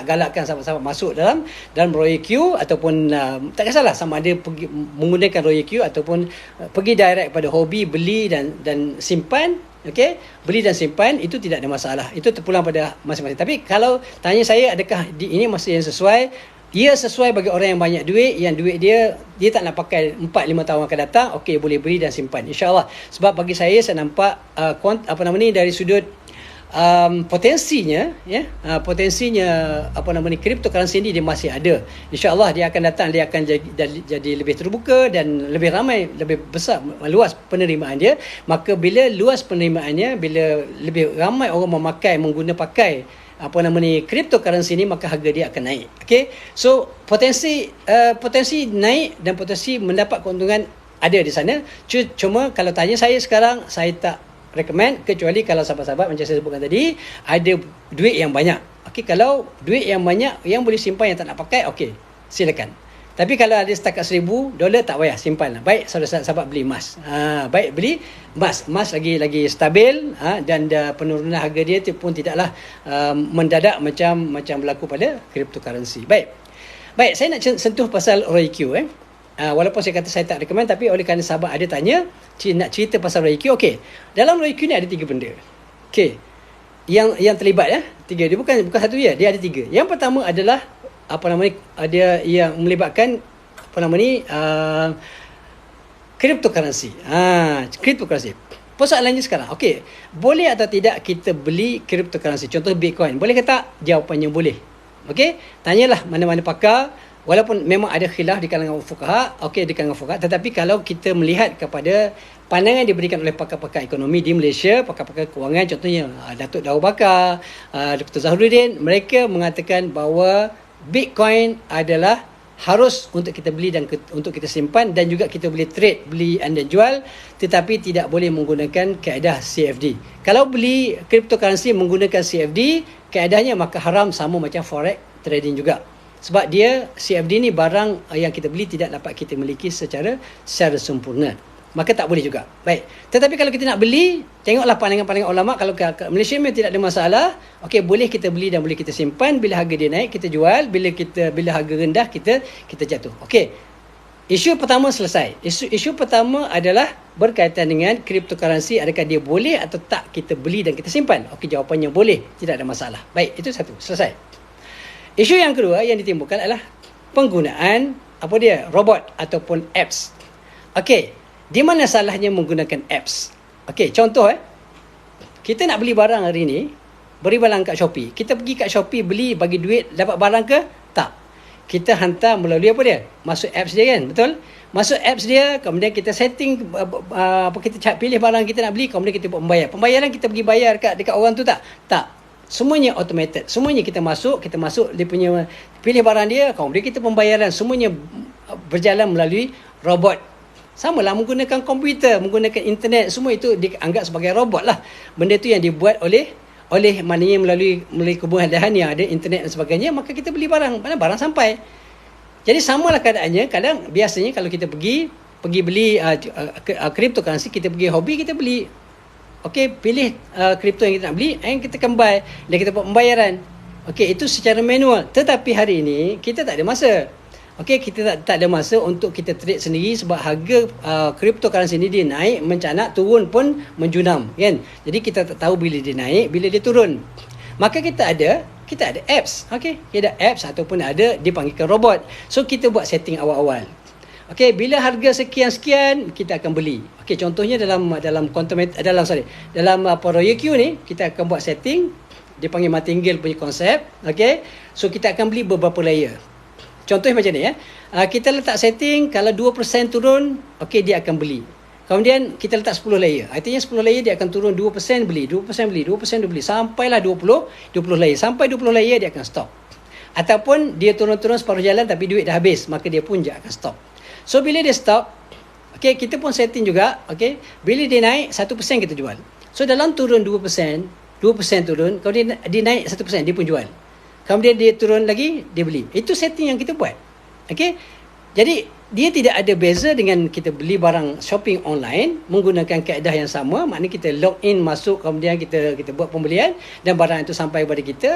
[SPEAKER 1] galakkan sahabat-sahabat masuk dalam Royal Q, ataupun tak kisahlah sama ada pergi menggunakan Royal Q ataupun pergi direct pada hobi, beli dan simpan. Okey, beli dan simpan itu tidak ada masalah. Itu terpulang pada masing-masing. Tapi kalau tanya saya, adakah ini masa yang sesuai? Ia sesuai bagi orang yang banyak duit, yang duit dia tak nak pakai 4-5 tahun akan datang. Okey, boleh beli dan simpan, insya-Allah. Sebab bagi saya nampak dari sudut potensinya cryptocurrency ni dia masih ada. Insya-Allah dia akan datang, dia akan jadi lebih terbuka dan lebih ramai, lebih besar, luas penerimaan dia. Maka bila luas penerimaannya, bila lebih ramai orang pakai cryptocurrency ni, maka harga dia akan naik. Okey, so potensi naik dan potensi mendapat keuntungan ada di sana. Cuma kalau tanya saya sekarang, saya tak recommend, kecuali kalau sahabat-sahabat macam saya sebutkan tadi ada duit yang banyak. Okey, kalau duit yang banyak yang boleh simpan yang tak nak pakai, okey, silakan. Tapi kalau ada setakat $1,000 tak payah simpan. Baik sahabat beli emas. Baik beli emas. Emas lagi stabil, dan penurunan harga dia pun tidaklah mendadak macam berlaku pada cryptocurrency. Baik, saya nak sentuh pasal ROIQ. Walaupun saya kata saya tak recommend, tapi oleh kerana sahabat ada tanya, nak cerita pasal ROIQ. Okey, dalam ROIQ ni ada 3 benda. Okey, yang terlibat 3. Dia bukan satu je, dia ada 3. Yang pertama adalah dia yang melibatkan cryptocurrency. Cryptocurrency. Persoalannya sekarang, okey, boleh atau tidak kita beli cryptocurrency? Contoh Bitcoin. Boleh ke tak? Jawapannya boleh. Okey, tanyalah mana-mana pakar. Walaupun memang ada khilaf di kalangan fuqaha, tetapi kalau kita melihat kepada pandangan diberikan oleh pakar-pakar ekonomi di Malaysia, pakar-pakar kewangan, contohnya Datuk Daud Bakar, Dr. Zahruddin, mereka mengatakan bahawa Bitcoin adalah harus untuk kita beli dan untuk kita simpan, dan juga kita boleh trade, beli dan jual, tetapi tidak boleh menggunakan kaedah CFD. Kalau beli cryptocurrency menggunakan CFD, kaedahnya maka haram, sama macam forex trading juga. Sebab dia CFD ni barang yang kita beli tidak dapat kita miliki secara sempurna. Maka tak boleh juga. Baik. Tetapi kalau kita nak beli, tengoklah pandangan-pandangan ulama. Kalau Malaysia memang tidak ada masalah, okey, boleh kita beli dan boleh kita simpan. Bila harga dia naik, kita jual. Bila harga rendah, kita jatuh. Okey. Isu pertama selesai. Isu pertama adalah berkaitan dengan cryptocurrency. Adakah dia boleh atau tak kita beli dan kita simpan? Okey, jawapannya boleh. Tidak ada masalah. Baik, itu satu. Selesai. Isu yang kedua yang ditimbulkan adalah penggunaan robot ataupun apps. Okey, di mana salahnya menggunakan apps? Okey, contoh kita nak beli barang hari ni, beri barang kat Shopee. Kita pergi kat Shopee beli, bagi duit, dapat barang ke? Tak. Kita hantar melalui masuk apps dia kan, betul? Masuk apps dia, kemudian kita setting kita pilih barang kita nak beli, kemudian kita buat pembayaran kita pergi bayar dekat orang tu tak? Tak. Semuanya automated. Semuanya kita masuk dia punya, pilih barang dia, kemudian kita pembayaran, semuanya berjalan melalui robot. Samalah menggunakan komputer, menggunakan internet, semua itu dianggap sebagai robot lah. Benda tu yang dibuat oleh maknanya melalui kemudahan yang ada internet dan sebagainya, maka kita beli barang, mana barang sampai. Jadi samalah keadaannya. Biasanya kalau kita pergi beli cryptocurrency, kita pergi hobi, kita beli. Okey, pilih kripto yang kita nak beli, and kita akan buy, dan kita buat pembayaran. Okey, itu secara manual. Tetapi hari ini kita tak ada masa. Okey, kita tak ada masa untuk kita trade sendiri, sebab harga cryptocurrency ni dia naik mencanak, turun pun menjunam, kan? Jadi kita tak tahu bila dia naik, bila dia turun. Maka kita ada apps. Okey, kita ada apps ataupun ada dipanggilkan robot. So kita buat setting awal-awal. Okey, bila harga sekian-sekian kita akan beli. Okey, contohnya dalam ROIQ ni kita akan buat setting, dia panggil martingale punya konsep. Okey, so kita akan beli beberapa layer. Contohnya macam ni kita letak setting, kalau 2% turun, okey, dia akan beli. Kemudian kita letak 10 layer. Artinya 10 layer dia akan turun, 2% beli, 2% beli, 2% beli, sampailah 20 layer. Sampai 20 layer dia akan stop. Ataupun dia turun-turun separuh jalan tapi duit dah habis, maka dia pun akan stop. So bila dia stop, okey, kita pun setting juga, okey, bila dia naik 1% kita jual. So dalam turun 2% turun, kemudian dia naik 1%, dia pun jual. Kemudian dia turun lagi, dia beli. Itu setting yang kita buat. Okey. Jadi dia tidak ada beza dengan kita beli barang shopping online menggunakan kaedah yang sama. Maknanya kita log in, masuk, kemudian kita buat pembelian dan barang itu sampai kepada kita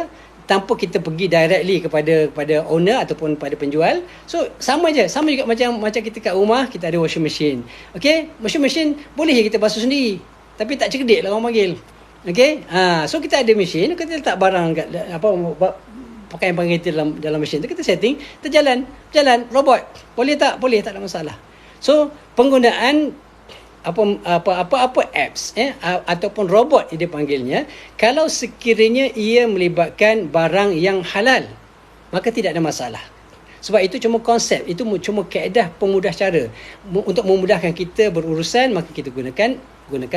[SPEAKER 1] tanpa kita pergi directly kepada owner ataupun pada penjual. So sama je, sama juga macam kita kat rumah, kita ada washing machine. Okey, washing machine boleh je kita basuh sendiri, tapi tak cerdik lah orang panggil. Okey, so kita ada mesin, kita letak barang kat pakaian kita dalam mesin tu, kita setting, terjalan robot. Boleh tak ada masalah. So penggunaan apa apps ataupun robot dia panggilnya, kalau sekiranya ia melibatkan barang yang halal, maka tidak ada masalah. Sebab itu cuma konsep, itu cuma kaedah pemudah cara untuk memudahkan kita berurusan, maka kita gunakan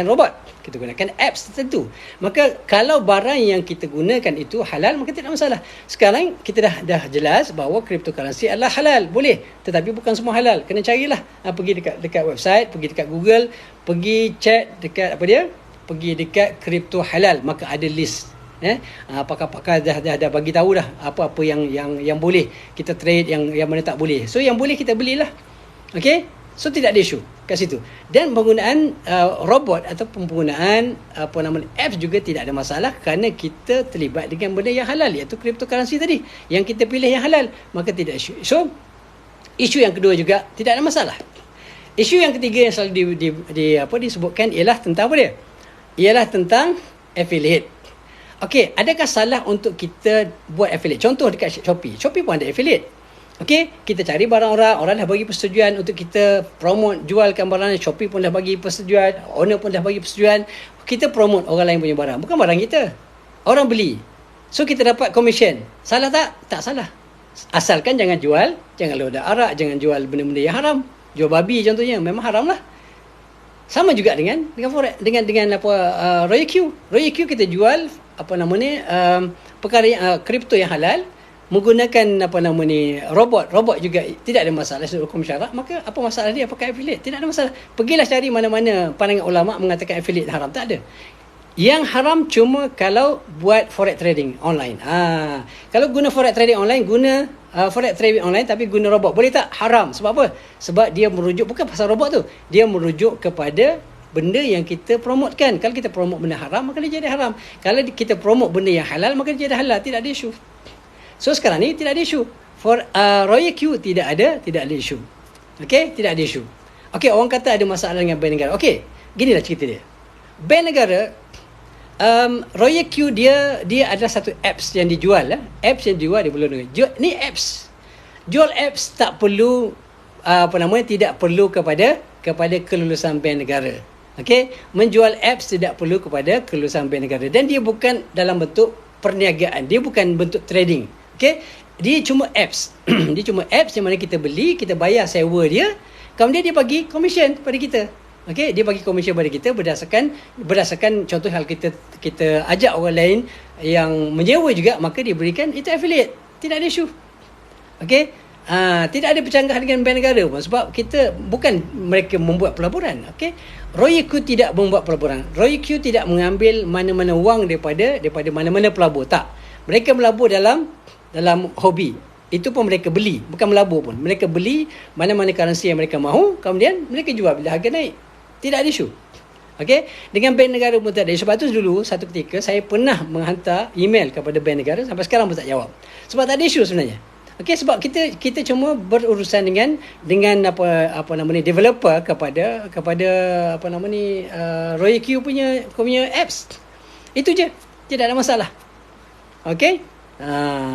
[SPEAKER 1] robot, kita gunakan apps tertentu. Maka kalau barang yang kita gunakan itu halal, maka tidak masalah. Sekarang kita dah jelas bahawa cryptocurrency adalah halal, boleh, tetapi bukan semua halal. Kena carilah, pergi dekat website, pergi dekat Google, pergi chat dekat pergi dekat crypto halal, maka ada list. Pakar-pakar dah bagi tahu dah apa-apa yang boleh kita trade, yang mana tak boleh. So yang boleh kita belilah. Okey, so tidak ada isu kat situ. Dan penggunaan robot atau penggunaan apps juga tidak ada masalah, kerana kita terlibat dengan benda yang halal, iaitu cryptocurrency tadi. Yang kita pilih yang halal, maka tidak isu. So isu yang kedua juga tidak ada masalah. Isu yang ketiga yang selalu disebutkan ialah tentang apa dia? Ialah tentang affiliate. Okey, adakah salah untuk kita buat affiliate? Contoh dekat Shopee. Shopee pun ada affiliate. Okey, kita cari barang orang dah bagi persetujuan untuk kita promote, jualkan barang. Shopee pun dah bagi persetujuan, owner pun dah bagi persetujuan. Kita promote orang lain punya barang. Bukan barang kita. Orang beli. So kita dapat commission. Salah tak? Tak salah. Asalkan jangan jual, jangan lodak arak, jangan jual benda-benda yang haram. Jual babi contohnya, memang haram lah. Sama juga dengan forex, dengan Royal Q. Royal Q kita jual perkara kripto yang halal menggunakan robot juga tidak ada masalah secara hukum syarak. Maka apa masalah dia pakai affiliate? Tidak ada masalah. Pergilah cari mana-mana pandangan ulama mengatakan affiliate haram. Tak ada. Yang haram cuma kalau buat forex trading online. Kalau guna forex trading online, forex trading online tapi guna robot, boleh tak? Haram. Sebab apa? Sebab dia merujuk, bukan pasal robot tu, dia merujuk kepada benda yang kita promotekan. Kalau kita promote benda haram, maka dia jadi haram. Kalau kita promote benda yang halal, maka dia jadi halal. Tidak ada isu. So sekarang ni tidak ada isu. For Royal Q tidak ada isu. Okey, tidak ada isu. Okey, orang kata ada masalah dengan bank negara. Okey, ginilah cerita dia. Bank negara, Royal Q dia adalah satu apps yang dijual. Apps yang dijual di bulan negara. Ni apps. Jual apps tak perlu tidak perlu kepada kelulusan bank negara. Okey, menjual apps tidak perlu kepada kelulusan bank negara, dan dia bukan dalam bentuk perniagaan, dia bukan bentuk trading. Okey, dia cuma apps. Dia cuma apps yang mana kita beli, kita bayar sewa dia, kemudian dia bagi commission pada kita. Okey, dia bagi komisen pada kita berdasarkan contoh hal kita ajak orang lain yang menyewa juga, maka dia berikan itu affiliate. Tidak ada isu. Okey, tidak ada bercanggah dengan bank negara pun, sebab kita bukan mereka membuat pelaburan. Okey, Royal Q tidak membuat pelaburan. Royal Q tidak mengambil mana-mana wang daripada mana-mana pelabur. Tak. Mereka melabur dalam hobi. Itu pun mereka beli, bukan melabur pun. Mereka beli mana-mana currency yang mereka mahu, kemudian mereka jual bila harga naik. Tidak ada isu. Okey, dengan bank negara pun tak ada. Sebab tu dulu satu ketika saya pernah menghantar email kepada bank negara, sampai sekarang pun tak jawab. Sebab tak ada isu sebenarnya. Okey, sebab kita cuma berurusan dengan developer kepada Royal Q punya apps. Itu je. Tidak ada masalah. Okey?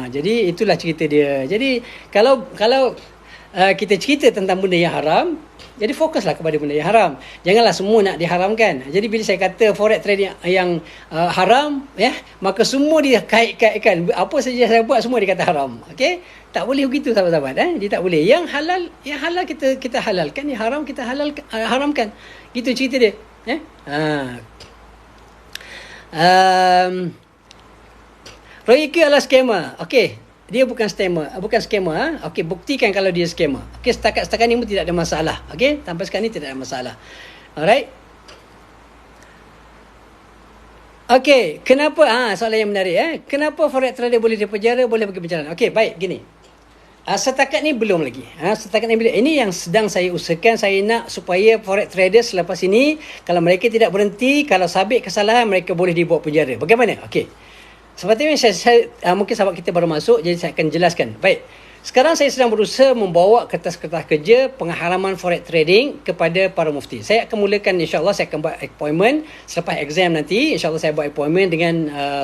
[SPEAKER 1] Jadi itulah cerita dia. Jadi kalau kita cerita tentang benda yang haram, jadi fokuslah kepada benda yang haram. Janganlah semua nak diharamkan. Jadi bila saya kata forex trading yang haram, maka semua dia kait-kaitkan. Apa saja saya buat semua dia kata haram. Okey? Tak boleh begitu sahabat-sahabat. Dia tak boleh. Yang halal kita halalkan, yang haram kita haramkan. Gitu cerita dia. Royal Q adalah scammer. Okey, dia bukan scammer. Okey, buktikan kalau dia scammer. Okey, setakat ni pun tidak ada masalah. Okey, sampai sekarang ni tidak ada masalah. Alright. Okey, kenapa soalan yang menarik kenapa forex trader boleh dipenjara, boleh pergi penjara? Okey, baik, gini. Setakat ni belum lagi. Ini yang sedang saya usahakan. Saya nak supaya forex trader selepas ini, kalau mereka tidak berhenti, kalau sabit kesalahan, mereka boleh dibawa penjara. Bagaimana? Okey. Seperti ini saya mungkin sahabat kita baru masuk, jadi saya akan jelaskan. Baik. Sekarang saya sedang berusaha membawa kertas-kertas kerja pengharaman forex trading kepada para mufti. Saya akan mulakan, insya-Allah saya akan buat appointment selepas exam nanti. Insya-Allah saya buat appointment dengan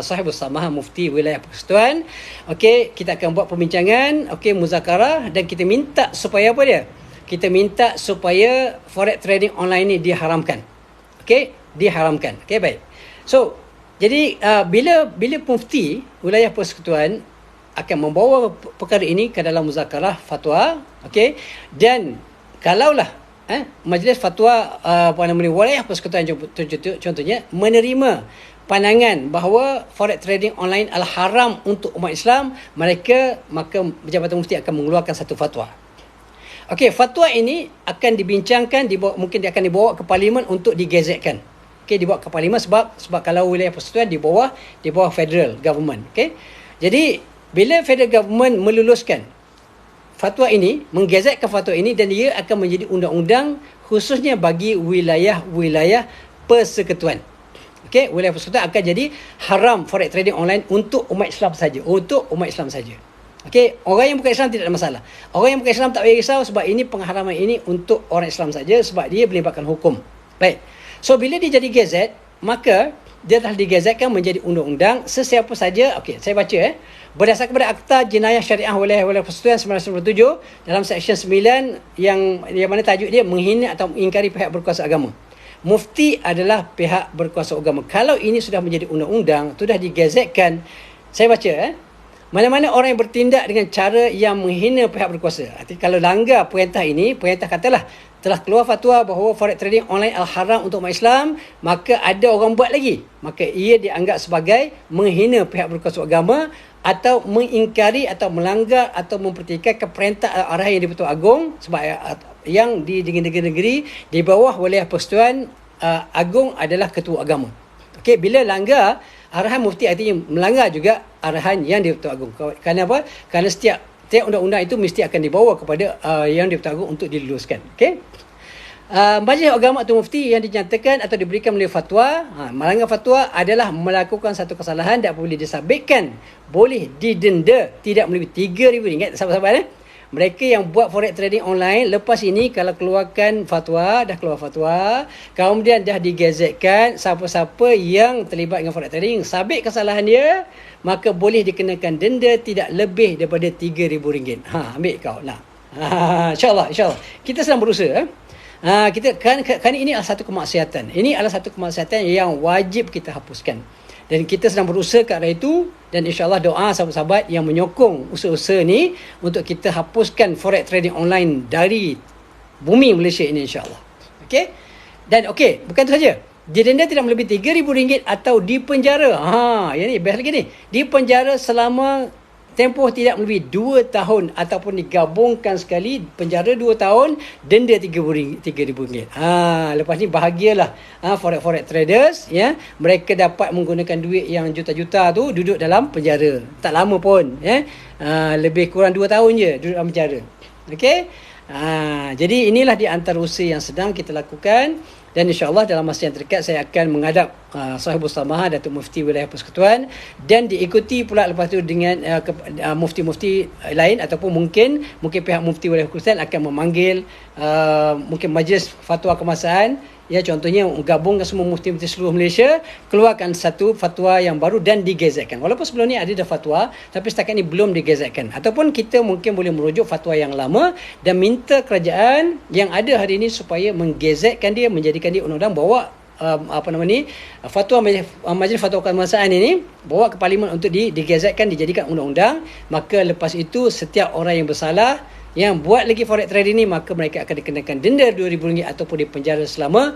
[SPEAKER 1] sahibul samahah mufti wilayah Persekutuan. Okey, kita akan buat perbincangan, muzakarah, dan kita minta supaya apa dia? Kita minta supaya forex trading online ni diharamkan. Okey, diharamkan. Okey, baik. So, jadi bila mufti wilayah Persekutuan akan membawa perkara ini ke dalam muzakarah fatwa, okey, dan kalaulah majlis fatwa wilayah Persekutuan contohnya menerima pandangan bahawa forex trading online adalah haram untuk umat Islam, maka Jabatan Mufti akan mengeluarkan satu fatwa. Okey, fatwa ini akan dibincangkan, mungkin dia akan dibawa ke parlimen untuk digazetkan. Okey, dibawa ke parlimen sebab kalau wilayah persekutuan di bawah federal government. Okey. Jadi bila federal government meluluskan fatwa ini, menggazetkan fatwa ini, dan dia akan menjadi undang-undang khususnya bagi wilayah-wilayah persekutuan. Okey, wilayah persekutuan akan jadi haram forex trading online untuk umat Islam saja. Okey, orang yang bukan Islam tidak ada masalah. Orang yang bukan Islam tak payah risau sebab ini pengharaman ini untuk orang Islam saja sebab dia melibatkan hukum. Baik. So bila dia jadi gazet, maka dia telah digazetkan menjadi undang-undang. Sesiapa saja, okey, saya baca berdasarkan kepada Akta Jenayah Syariah Wilayah Persekutuan 1997 dalam Seksyen 9 yang mana tajuk dia menghina atau mengingkari pihak berkuasa agama. Mufti adalah pihak berkuasa agama. Kalau ini sudah menjadi undang-undang, sudah digazetkan, saya baca mana-mana orang yang bertindak dengan cara yang menghina pihak berkuasa. Kalau langgar perintah ini, perintah katalah telah keluar fatwa bahawa forex trading online al-haram untuk umat Islam, maka ada orang buat lagi, maka ia dianggap sebagai menghina pihak berkuasa agama atau mengingkari atau melanggar atau mempertikaikan perintah arahan yang di-Pertuan Agong sebab yang di negeri-negeri di bawah wilayah persekutuan Agong adalah ketua agama. Okey, bila langgar arahan mufti artinya melanggar juga arahan yang di-Pertuan Agong. Kerana apa? Kerana setiap undang-undang itu mesti akan dibawa kepada yang di-Pertuan Agong untuk diluluskan. Okey. Majlis agama atau mufti yang dinyatakan atau diberikan melalui fatwa, melanggar fatwa adalah melakukan satu kesalahan dan boleh disabitkan, boleh didenda tidak melebihi RM3,000. Sahabat-sahabat, mereka yang buat forex trading online lepas ini kalau keluarkan fatwa, dah keluar fatwa, kemudian dah digazetkan, siapa-siapa yang terlibat dengan forex trading sabit kesalahan dia, maka boleh dikenakan denda tidak lebih daripada RM3,000. Ambil kau nak. InsyaAllah. Kita sedang berusaha. Kita kan ini adalah satu kemaksiatan. Ini adalah satu kemaksiatan yang wajib kita hapuskan. Dan kita sedang berusaha ke arah itu, dan insya-Allah doa sahabat-sahabat yang menyokong usaha-usaha ni untuk kita hapuskan forex trading online dari bumi Malaysia ini insya-Allah. Okey? Dan okey, bukan itu saja. Didenda tidak melebihi RM3,000 atau dipenjara. Yang ni best lagi ni. Dipenjara selama tempoh tidak melebihi 2 tahun ataupun digabungkan sekali penjara 2 tahun, denda RM3,000. Lepas ni bahagialah forex traders, ya. Mereka dapat menggunakan duit yang juta-juta tu duduk dalam penjara. Tak lama pun, ya. Lebih kurang 2 tahun je duduk dalam penjara. Okey? Jadi inilah di antara usaha yang sedang kita lakukan, dan insya-Allah dalam masa yang terdekat saya akan menghadap Sahibul Samahah Datuk Mufti Wilayah Persekutuan, dan diikuti pula lepas tu dengan mufti-mufti lain ataupun mungkin pihak Mufti Wilayah Persekutuan akan memanggil mungkin majlis fatwa kemasaan, ya, contohnya gabungkan semua mufti-mufti seluruh Malaysia, keluarkan satu fatwa yang baru dan digazetkan. Walaupun sebelum ni ada dah fatwa, tapi setakat ni belum digazetkan. Ataupun kita mungkin boleh merujuk fatwa yang lama dan minta kerajaan yang ada hari ini supaya menggazetkan dia, menjadikan dia undang-undang, bawa fatwa majlis fatwa kemasaan ini bawa ke parlimen untuk digazetkan, dijadikan undang-undang. Maka lepas itu setiap orang yang bersalah yang buat lagi forex trading ni, maka mereka akan dikenakan denda RM2,000 ataupun dipenjara selama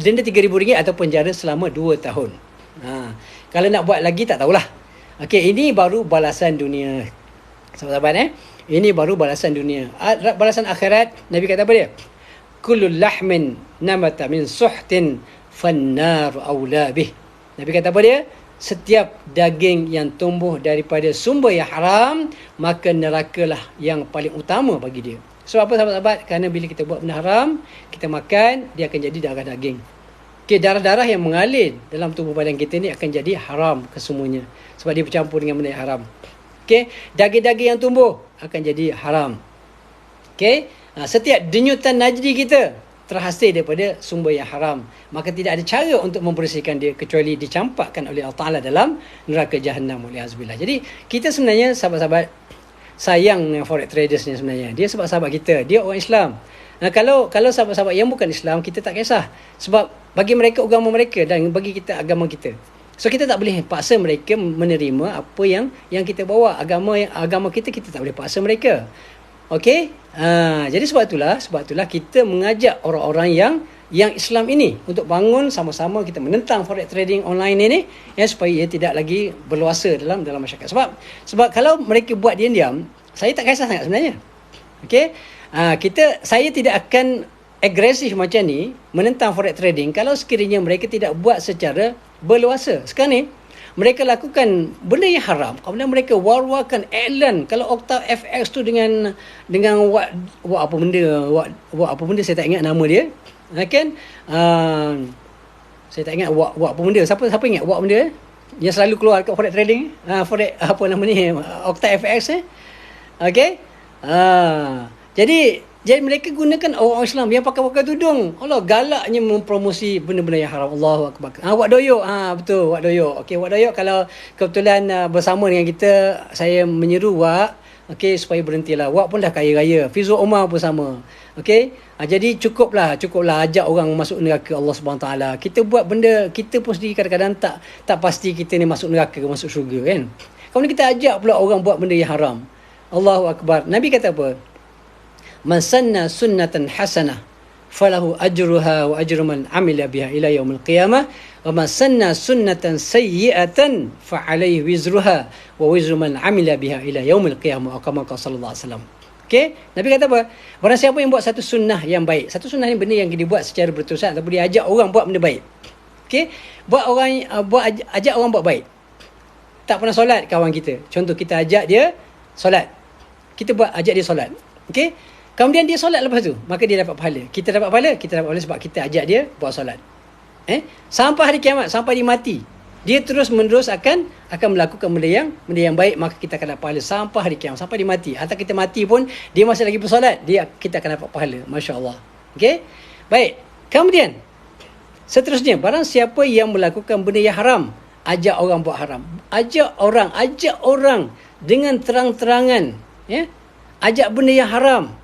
[SPEAKER 1] denda RM3,000 atau penjara selama 2 tahun. Kalau nak buat lagi tak tahulah. Okey, ini baru balasan dunia. Sahabat-sahabat, ini baru balasan dunia. Balasan akhirat, Nabi kata apa dia? Kullu lahmin namata min suhtin fannar aula bih. Nabi kata apa dia? Setiap daging yang tumbuh daripada sumber yang haram, maka nerakalah yang paling utama bagi dia. Sebab apa sahabat-sahabat? Kerana bila kita buat benda haram, kita makan, dia akan jadi darah daging. Okay, darah-darah yang mengalir dalam tubuh badan kita ni akan jadi haram kesemuanya. Sebab dia bercampur dengan benda yang haram. Okay, daging-daging yang tumbuh akan jadi haram. Okay, setiap denyutan najdi kita terhasil daripada sumber yang haram, maka tidak ada cara untuk membersihkan dia kecuali dicampakkan oleh Allah Ta'ala dalam neraka Jahannam waliyahzubillah. Jadi kita sebenarnya sahabat-sahabat sayang dengan forex traders ni sebenarnya. Dia sebab sahabat kita, dia orang Islam. Kalau sahabat-sahabat yang bukan Islam, kita tak kisah. Sebab bagi mereka agama mereka dan bagi kita agama kita. So kita tak boleh paksa mereka menerima apa yang kita bawa. Agama kita tak boleh paksa mereka. Okey? Jadi sebab itulah kita mengajak orang-orang yang Islam ini untuk bangun sama-sama kita menentang forex trading online ini, ya, supaya ia tidak lagi berluasa dalam masyarakat. Sebab kalau mereka buat diam-diam, saya tak kisah sangat sebenarnya. Okey? Saya tidak akan agresif macam ni menentang forex trading kalau sekiranya mereka tidak buat secara berluasa. Sekarang ni mereka lakukan benda yang haram. Kemudian mereka war-warkan iklan kalau Okta FX tu dengan buat apa benda, buat apa benda, saya tak ingat nama dia. Kan? Saya tak ingat buat apa benda. Siapa ingat buat benda yang selalu keluar kat forex trading? Forex apa nama ni? Okta FX Okey? Jadi mereka gunakan orang Islam yang pakai tudung. Allah galaknya mempromosi benda-benda yang haram. Allahu akbar. Wak doyok. Betul, Wak doyok. Okey, Wak doyok kalau kebetulan bersama dengan kita, saya menyeru Wak, okey, supaya berhentilah. Wak pun dah kaya raya. Fizul Umar pun sama. Okey? Jadi cukuplah ajak orang masuk neraka Allah Subhanahu taala. Kita buat benda, kita pun sendiri kadang-kadang tak pasti kita ni masuk neraka ke masuk syurga, kan? Kemudian kita ajak pula orang buat benda yang haram. Allahu akbar. Nabi kata apa? Man sanna sunnatan hasanah falahu ajruha wa ajru man amila biha ila yaumil qiyamah wa man sanna sunnatan sayyi'atan fa alaihi wizruha wa wizru man amila biha ila yaumil qiyamah. Kama sallallahu alaihi wasallam. Okey, Nabi kata apa? Barang siapa yang buat satu sunnah yang baik. Satu sunnah ni benda yang dibuat secara berterusan ataupun dia ajak orang buat benda baik. Okey, ajak orang buat baik. Tak pernah solat kawan kita. Contoh kita ajak dia solat. Kita ajak dia solat. Okey? Kemudian dia solat lepas tu, maka dia dapat pahala. Kita dapat pahala sebab kita ajak dia buat solat. Sampai hari kiamat, sampai dia mati, dia terus menerus akan melakukan benda yang baik, maka kita akan dapat pahala sampai hari kiamat, sampai dia mati. Atau kita mati pun dia masih lagi bersolat, kita akan dapat pahala. Masya-Allah. Okey? Baik. Kemudian seterusnya, barang siapa yang melakukan benda yang haram, ajak orang buat haram. Ajak orang dengan terang-terangan, ya. Ajak benda yang haram.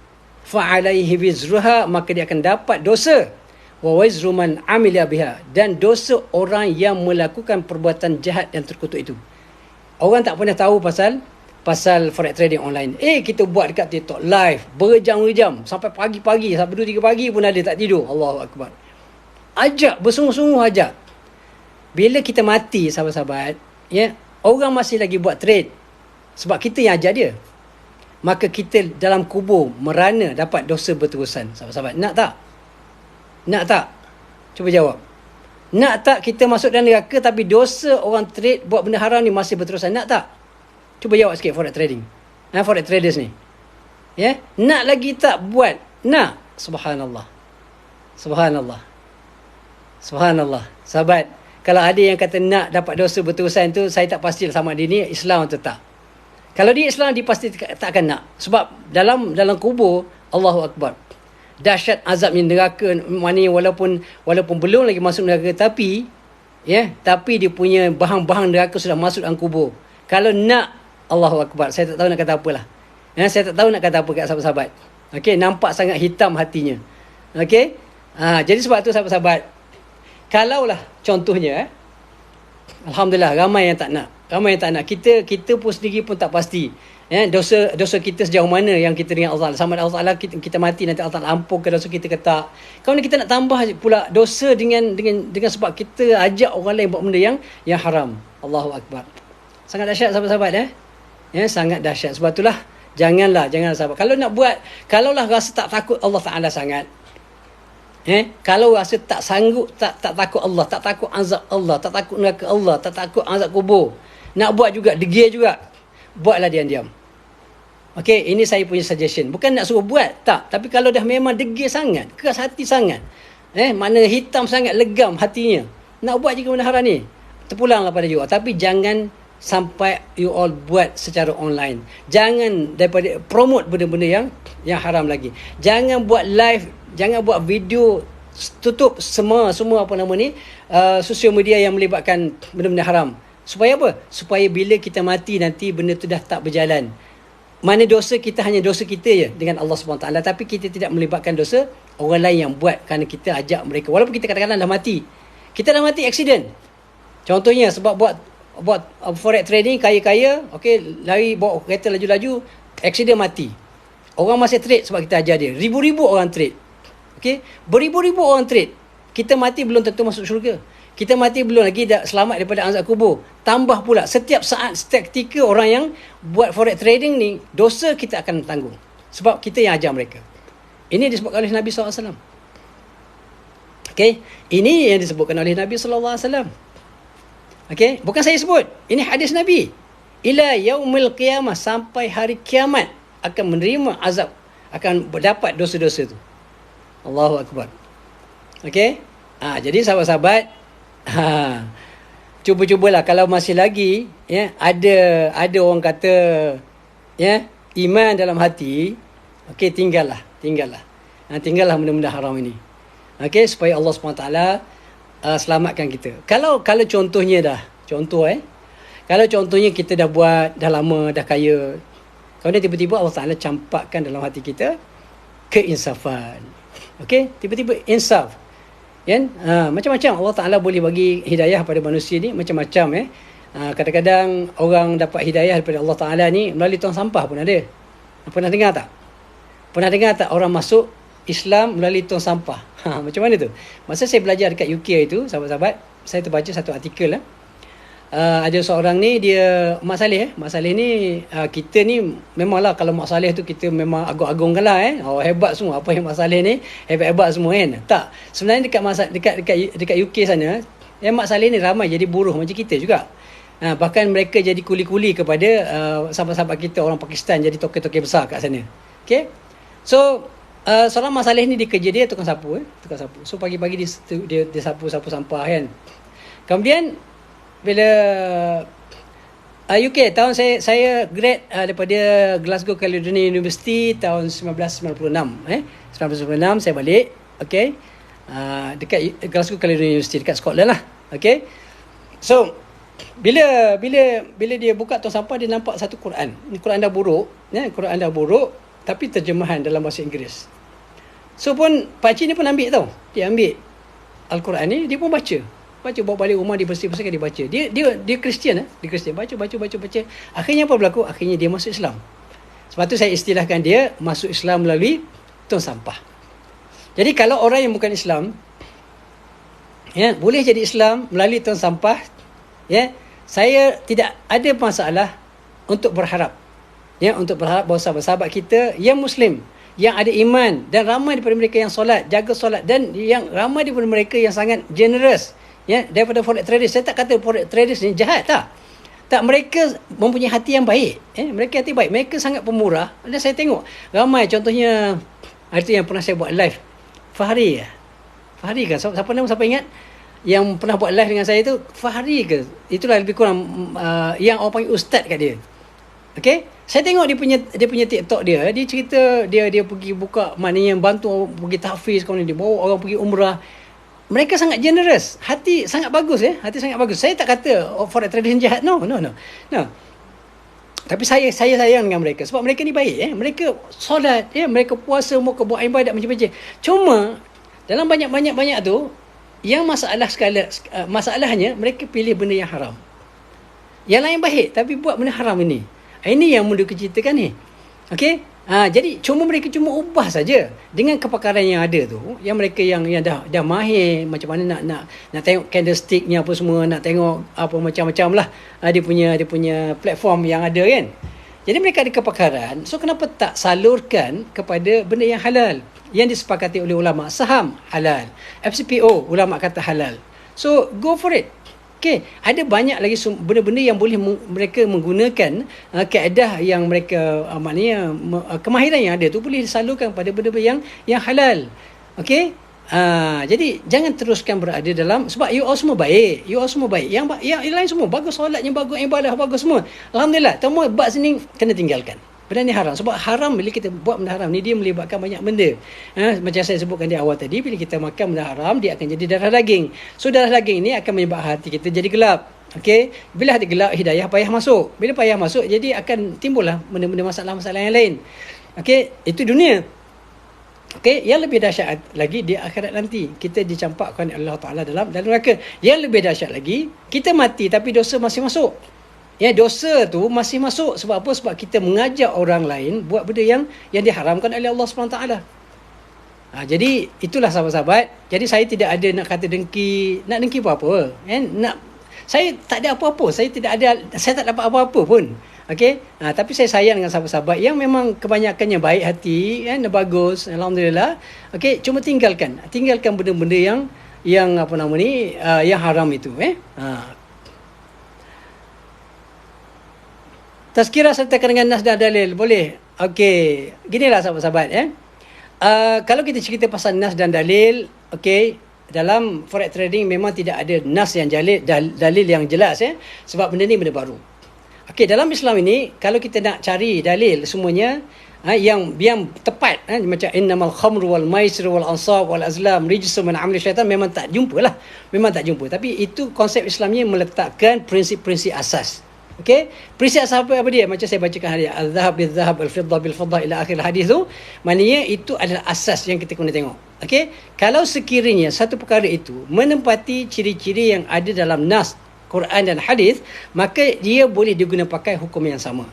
[SPEAKER 1] Fa'alaihi wizruha, maka dia akan dapat dosa. Wa wizru man amila biha, dan dosa orang yang melakukan perbuatan jahat dan terkutuk itu. Orang tak pernah tahu pasal forex trading online. Kita buat dekat TikTok live berjam-jam sampai pagi-pagi, sampai 2-3 pagi pun ada tak tidur. Allahu akbar. Ajak, bersungguh-sungguh ajak. Bila kita mati, sahabat-sahabat, ya, orang masih lagi buat trade sebab kita yang ajak dia, maka kita dalam kubur merana dapat dosa berterusan. Sahabat-sahabat, nak tak? Nak tak? Cuba jawab. Nak tak kita masuk dalam neraka tapi dosa orang trade buat benda haram ni masih berterusan? Nak tak? Cuba jawab sikit forex trading. Forex traders ni. Ya? Nak lagi tak buat? Nak. Subhanallah. Sahabat, kalau ada yang kata nak dapat dosa berterusan tu, saya tak pastilah sama dia ni Islam atau tak. Kalau dia Islam, dia pasti tak akan nak. Sebab dalam kubur, Allahu Akbar, dahsyat azabnya neraka, mana walaupun belum lagi masuk neraka, tapi dia punya bahang-bahang neraka sudah masuk dalam kubur. Kalau nak, Allahu Akbar, saya tak tahu nak kata apalah. Saya tak tahu nak kata apa kat sahabat-sahabat. Okey, nampak sangat hitam hatinya. Okey? Jadi sebab tu sahabat-sahabat, kalaulah contohnya, alhamdulillah ramai yang tak nak. Kita pun sendiri pun tak pasti. Dosa kita sejauh mana yang kita dengan Allah. Sama Allah Taala kita mati nanti Allah Taala ampunkan dosa kita ke tak. Kemudian kita nak tambah pula dosa dengan sebab kita ajak orang lain buat benda yang haram. Allahu Akbar. Sangat dahsyat sahabat-sahabat. Sangat dahsyat. Sebab itulah janganlah sahabat. Kalaulah rasa tak takut Allah Taala sangat. Kalau rasa tak sanggup, tak takut Allah, tak takut azab Allah, tak takut neraka Allah, tak takut azab kubur, nak buat juga, degil juga, buatlah diam-diam. Okey, ini saya punya suggestion. Bukan nak suruh buat, tak. Tapi kalau dah memang degil sangat, keras hati sangat, mana hitam sangat, legam hatinya, nak buat juga benda haram ni, terpulanglah pada you. Tapi jangan sampai you all buat secara online. Jangan daripada promote benda-benda yang haram lagi. Jangan buat live, jangan buat video, tutup semua apa nama ni, sosial media yang melibatkan benda-benda haram. Supaya apa? Supaya bila kita mati nanti benda tu dah tak berjalan. Mana dosa kita hanya dosa kita je dengan Allah SWT, tapi kita tidak melibatkan dosa orang lain yang buat kerana kita ajak mereka. Walaupun kita kadang-kadang dah mati. Kita dah mati accident. Contohnya sebab buat forex trading, kaya-kaya, okey, lari bawa kereta laju-laju, accident, mati. Orang masih trade sebab kita ajar dia. Ribu-ribu orang trade. Okey, beribu-ribu orang trade. Kita mati belum tentu masuk syurga. Kita mati belum lagi dah selamat daripada azab kubur. Tambah pula setiap saat, setiap ketika orang yang buat forex trading ni, dosa kita akan tanggung. Sebab kita yang ajar mereka. Ini disebutkan oleh Nabi SAW. Okey, ini yang disebutkan oleh Nabi sallallahu alaihi wasallam. Okey, bukan saya sebut. Ini hadis Nabi. Ila yaumil qiyamah, sampai hari kiamat akan menerima azab, akan berdapat dosa-dosa tu. Allahu akbar. Okey? Jadi sahabat-sahabat, cuba-cubalah kalau masih lagi ada orang kata iman dalam hati, okey, tinggallah benda-benda haram ini. Okey, supaya Allah SWT selamatkan kita. Kalau contohnya kalau contohnya kita dah buat dah lama, dah kaya, kemudian tiba-tiba Allah Taala campakkan dalam hati kita keinsafan. Okey, tiba-tiba insaf. Macam-macam Allah Taala boleh bagi hidayah pada manusia ni, macam-macam. Kadang-kadang orang dapat hidayah daripada Allah Taala ni melalui tong sampah pun ada. Pernah dengar tak orang masuk Islam melalui tong sampah? Macam mana tu? Masa saya belajar dekat UK itu, sahabat-sahabat, saya terbaca satu artikel. Ada seorang ni, dia Mak Saleh ni, kita ni memanglah kalau Mak Saleh tu kita memang agung-agungkan lah. Hebat semua apa yang Mak Saleh ni, hebat-hebat semua kan. Tak, sebenarnya dekat UK sana, Mak Saleh ni ramai jadi buruh macam kita juga. Bahkan mereka jadi kuli-kuli kepada sahabat-sahabat kita orang Pakistan, jadi toke-toke besar kat sana. Okay, so seorang Mak Saleh ni, dia kerja dia tukang sapu. So pagi-pagi dia sapu sampah kan. Kemudian bila UK, tahun saya grad daripada Glasgow Caledonian University tahun 1996. 1996 saya balik. Okay, dekat Glasgow Caledonian University dekat Scotland lah. Okay, so bila dia buka tong sampah, dia nampak satu Quran. Quran dah buruk, tapi terjemahan dalam bahasa Inggeris. So pun pakcik ni pun ambil tau. Dia ambil Al-Quran ni, dia pun baca bawa balik rumah, dia bersih-bersihkan, dia baca. Dia Kristian dia Kristian, baca. Akhirnya apa berlaku? Akhirnya dia masuk Islam. Sebab tu saya istilahkan dia masuk Islam melalui tong sampah. Jadi kalau orang yang bukan Islam boleh jadi Islam melalui tong sampah, saya tidak ada masalah untuk berharap bahawa sahabat-sahabat kita yang Muslim, yang ada iman, dan ramai daripada mereka yang jaga solat, dan yang ramai daripada mereka yang sangat generous daripada forex traders. Saya tak kata forex traders ni jahat, tak, mereka mempunyai hati yang baik. Mereka hati baik, mereka sangat pemurah. Dan saya tengok ramai, contohnya hari tu yang pernah saya buat live, Fahri kan, siapa ingat yang pernah buat live dengan saya tu? Fahri ke? Itulah lebih kurang yang orang panggil ustaz kat dia. Okay, saya tengok dia punya TikTok dia cerita dia pergi buka, maknanya bantu pergi tahfiz, kemudian dia bawa orang pergi umrah. Mereka sangat generous, hati sangat bagus. Saya tak kata forex trader jahat, no. Tapi saya sayang dengan mereka sebab mereka ni baik. Mereka solat, mereka puasa, mereka buat ibadat macam-macam. Cuma dalam banyak tu, yang masalahnya mereka pilih benda yang haram. Yang lain baik tapi buat benda haram ini. Ini yang menduka-citakan ni. Okey? Jadi mereka cuma ubah saja dengan kepakaran yang ada tu, yang mereka yang dah mahir macam mana nak tengok candlesticknya apa semua, nak tengok apa macam-macam lah. Dia punya platform yang ada kan. Jadi mereka ada kepakaran. So kenapa tak salurkan kepada benda yang halal, yang disepakati oleh ulama? Saham halal, FCPO ulama kata halal. So go for it. Okay, ada banyak lagi benda-benda yang boleh mereka menggunakan kaedah yang mereka maknanya kemahiran yang ada tu boleh disalurkan pada benda-benda yang halal. Okay, jadi jangan teruskan berada dalam, sebab you all semua baik, yang lain semua bagus, solatnya bagus, ibadah bagus semua, alhamdulillah. Temu bab sini kena tinggalkan. Benda ni haram. Sebab haram, bila kita buat benda haram ni, dia melibatkan banyak benda. Macam saya sebutkan di awal tadi, bila kita makan benda haram, dia akan jadi darah daging. So darah daging ni akan menyebabkan hati kita jadi gelap. Okay? Bila hati gelap, hidayah payah masuk. Bila payah masuk, jadi akan timbullah benda-benda masalah-masalah yang lain. Okay? Itu dunia. Okay? Yang lebih dahsyat lagi, di akhirat nanti, kita dicampakkan oleh Allah Ta'ala dalam neraka. Yang lebih dahsyat lagi, kita mati tapi dosa masih masuk. Dosa tu masih masuk. Sebab apa? Sebab kita mengajak orang lain buat benda yang diharamkan oleh Allah SWT. Jadi itulah sahabat-sahabat. Jadi saya tidak ada nak kata dengki. Nak dengki apa-apa. Saya tak ada apa-apa. Saya tak dapat apa-apa pun. Okay? Tapi saya sayang dengan sahabat-sahabat yang memang kebanyakannya baik hati, bagus, alhamdulillah. Okay? Cuma tinggalkan benda-benda yang yang apa nama ni, yang haram itu. Tazkirah sertakan dengan nas dan dalil. Boleh. Okey. Ginilah sahabat-sahabat. Kalau kita cerita pasal nas dan dalil, okey, dalam forex trading memang tidak ada nas yang dalil yang jelas. Sebab benda ni benda baru. Okey, dalam Islam ini, kalau kita nak cari dalil semuanya, yang tepat, macam innamal khamru wal maisir wal ansab wal azlam rijsun min amali syaitan, memang tak jumpa lah. Memang tak jumpa. Tapi itu konsep Islamnya meletakkan prinsip-prinsip asas. Okey, prinsip asas apa dia? Macam saya bacakan hari al-zahab bil-zahab, al-fiddah bil-fiddah ila akhir hadis tu, maknanya itu adalah asas yang kita kena tengok. Okey, kalau sekiranya satu perkara itu menempati ciri-ciri yang ada dalam nas Quran dan hadis, maka dia boleh diguna pakai hukum yang sama.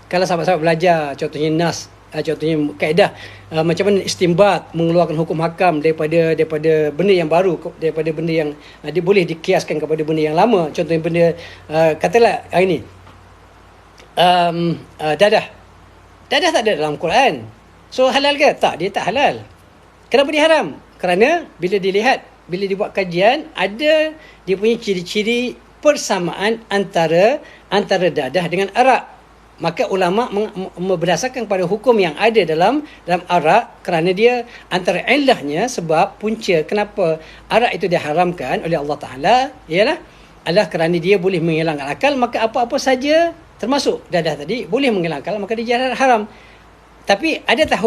[SPEAKER 1] Kalau sahabat-sahabat belajar contohnya nas, contohnya kaedah macam mana istinbat mengeluarkan hukum hakam daripada benda yang baru, daripada benda yang dia boleh dikiaskan kepada benda yang lama. Contohnya benda katalah hari ni dadah tak ada dalam Quran, so halal ke? Tak, dia tak halal. Kenapa dia haram? Kerana bila dibuat kajian, ada dia punya ciri-ciri persamaan antara dadah dengan arak. Maka ulama berdasarkan pada hukum yang ada dalam arak, kerana dia antara ilahnya, sebab punca kenapa arak itu diharamkan oleh Allah Ta'ala adalah kerana dia boleh menghilangkan akal. Maka apa-apa saja termasuk dadah tadi boleh menghilangkan akal, maka dia haram. Tapi adakah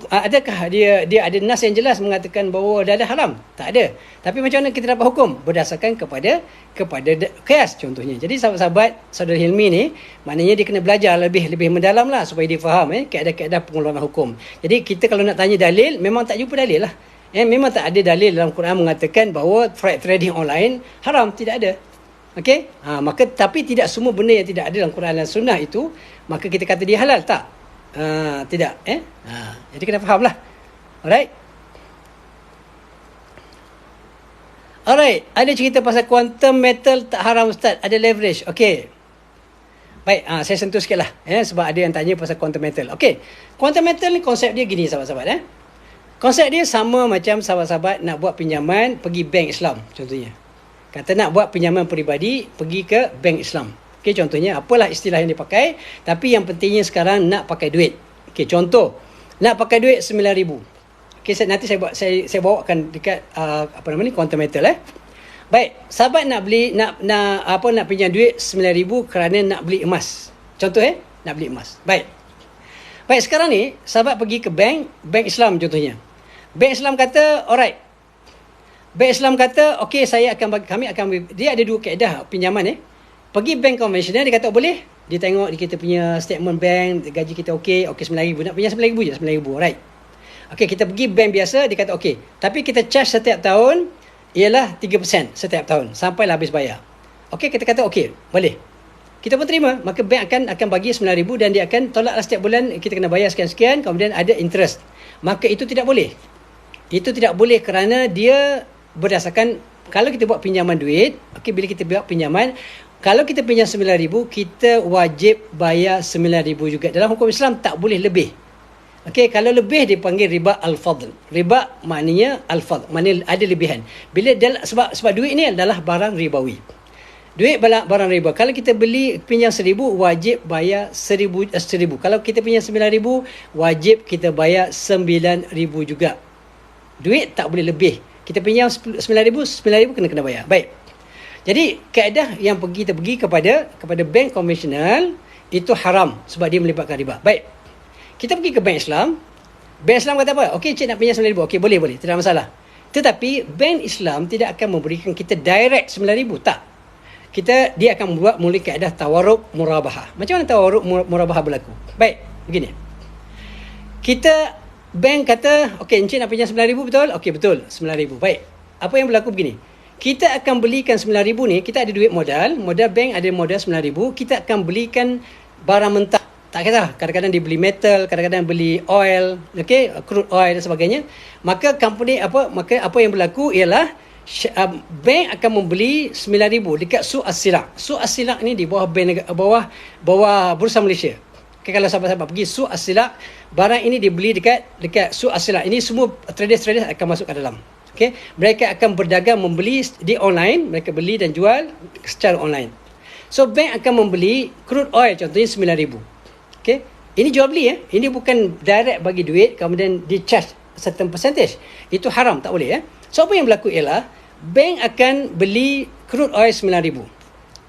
[SPEAKER 1] adakah dia ada nas yang jelas mengatakan bahawa dadah haram? Tak ada. Tapi macam mana kita dapat hukum? Berdasarkan kepada qiyas contohnya. Jadi sahabat-sahabat, saudara Hilmi ni, maknanya dia kena belajar lebih mendalam lah supaya dia faham kaedah-kaedah pengeluaran hukum. Jadi kita kalau nak tanya dalil, memang tak jumpa dalil lah. Memang tak ada dalil dalam Quran mengatakan bahawa forex trading online haram. Tidak ada. Okey? Maka tapi tidak semua benda yang tidak ada dalam Quran dan Sunnah itu, maka kita kata dia halal. Tak. Tidak. Jadi kena faham lah. Alright. Ada cerita pasal quantum metal tak haram, Ustaz. Ada leverage. Okey. Baik, saya sentuh sikit lah. Sebab ada yang tanya pasal quantum metal. Okey. Quantum metal ni konsep dia gini, sahabat-sahabat. Konsep dia sama macam sahabat-sahabat nak buat pinjaman pergi bank Islam contohnya. Kata nak buat pinjaman peribadi, pergi ke bank Islam. Okey, contohnya apalah istilah yang dipakai, tapi yang pentingnya sekarang nak pakai duit. Okey, contoh nak pakai duit 9,000. Okey, nanti saya bawakan dekat quantum metal. Baik, sahabat nak beli nak pinjam duit 9,000 kerana nak beli emas. Contoh nak beli emas. Baik, sekarang ni sahabat pergi ke bank Islam contohnya. Bank Islam kata alright. Bank Islam kata okey, kami akan dia ada dua kaedah pinjaman. Pergi bank konvensional, dia kata boleh. Dia tengok kita punya statement bank, gaji kita okey 9,000. Nak pinjam 9,000 je, 9,000. Right. Okey, kita pergi bank biasa, dia kata okey. Tapi kita charge setiap tahun ialah 3% setiap tahun sampailah habis bayar. Okey, kita kata okey, boleh. Kita pun terima. Maka bank akan bagi 9,000 dan dia akan tolaklah setiap bulan kita kena bayar sekian-sekian, kemudian ada interest. Maka itu tidak boleh. Itu tidak boleh kerana dia berdasarkan kalau kita buat pinjaman duit, okey, bila kita buat pinjaman, kalau kita pinjam 9,000, kita wajib bayar 9,000 juga. Dalam hukum Islam tak boleh lebih. Okey, kalau lebih dipanggil riba al-fadl. Riba maknanya al-fadl, maknanya ada lebihan. Bila sebab duit ni adalah barang ribawi. Duit barang riba. Kalau kita pinjam 1,000, wajib bayar 1,000. Kalau kita pinjam 9,000, wajib kita bayar 9,000 juga. Duit tak boleh lebih. Kita pinjam 9,000 kena bayar. Baik. Jadi kaedah yang kita pergi kepada bank konvensional itu haram sebab dia melibatkan riba. Baik. Kita pergi ke bank Islam. Bank Islam kata apa? Okey, cik nak pinjam 9,000. Okey, boleh. Tidak ada masalah. Tetapi bank Islam tidak akan memberikan kita direct 9,000. Tak. Dia akan membuat mulai kaedah tawarruk murabahah. Macam mana tawarruk murabahah berlaku? Baik, begini. Bank kata, okey, encik nak pinjam 9,000 betul? Okey, betul. 9,000. Baik. Apa yang berlaku begini? Kita akan belikan 9,000 ni, kita ada duit modal bank ada modal 9,000, kita akan belikan barang mentah. Tak kata, kadang-kadang dia beli metal, kadang-kadang beli oil, okey, crude oil dan sebagainya. Maka apa yang berlaku ialah bank akan membeli 9,000 dekat Suq As-Silak. Suq As-Silak ni di bawah Bursa Malaysia. Okay, kalau sahabat-sahabat pergi Suq As-Silak, barang ini dibeli dekat Suq As-Silak. Ini semua traders akan masuk ke dalam. Okey, mereka akan berdagang membeli di online, mereka beli dan jual secara online. So bank akan membeli crude oil contohnya 9,000. Okey, ini jual beli ya. Ini bukan direct bagi duit kemudian di charge certain percentage. Itu haram, tak boleh ya. So apa yang berlaku ialah bank akan beli crude oil 9,000.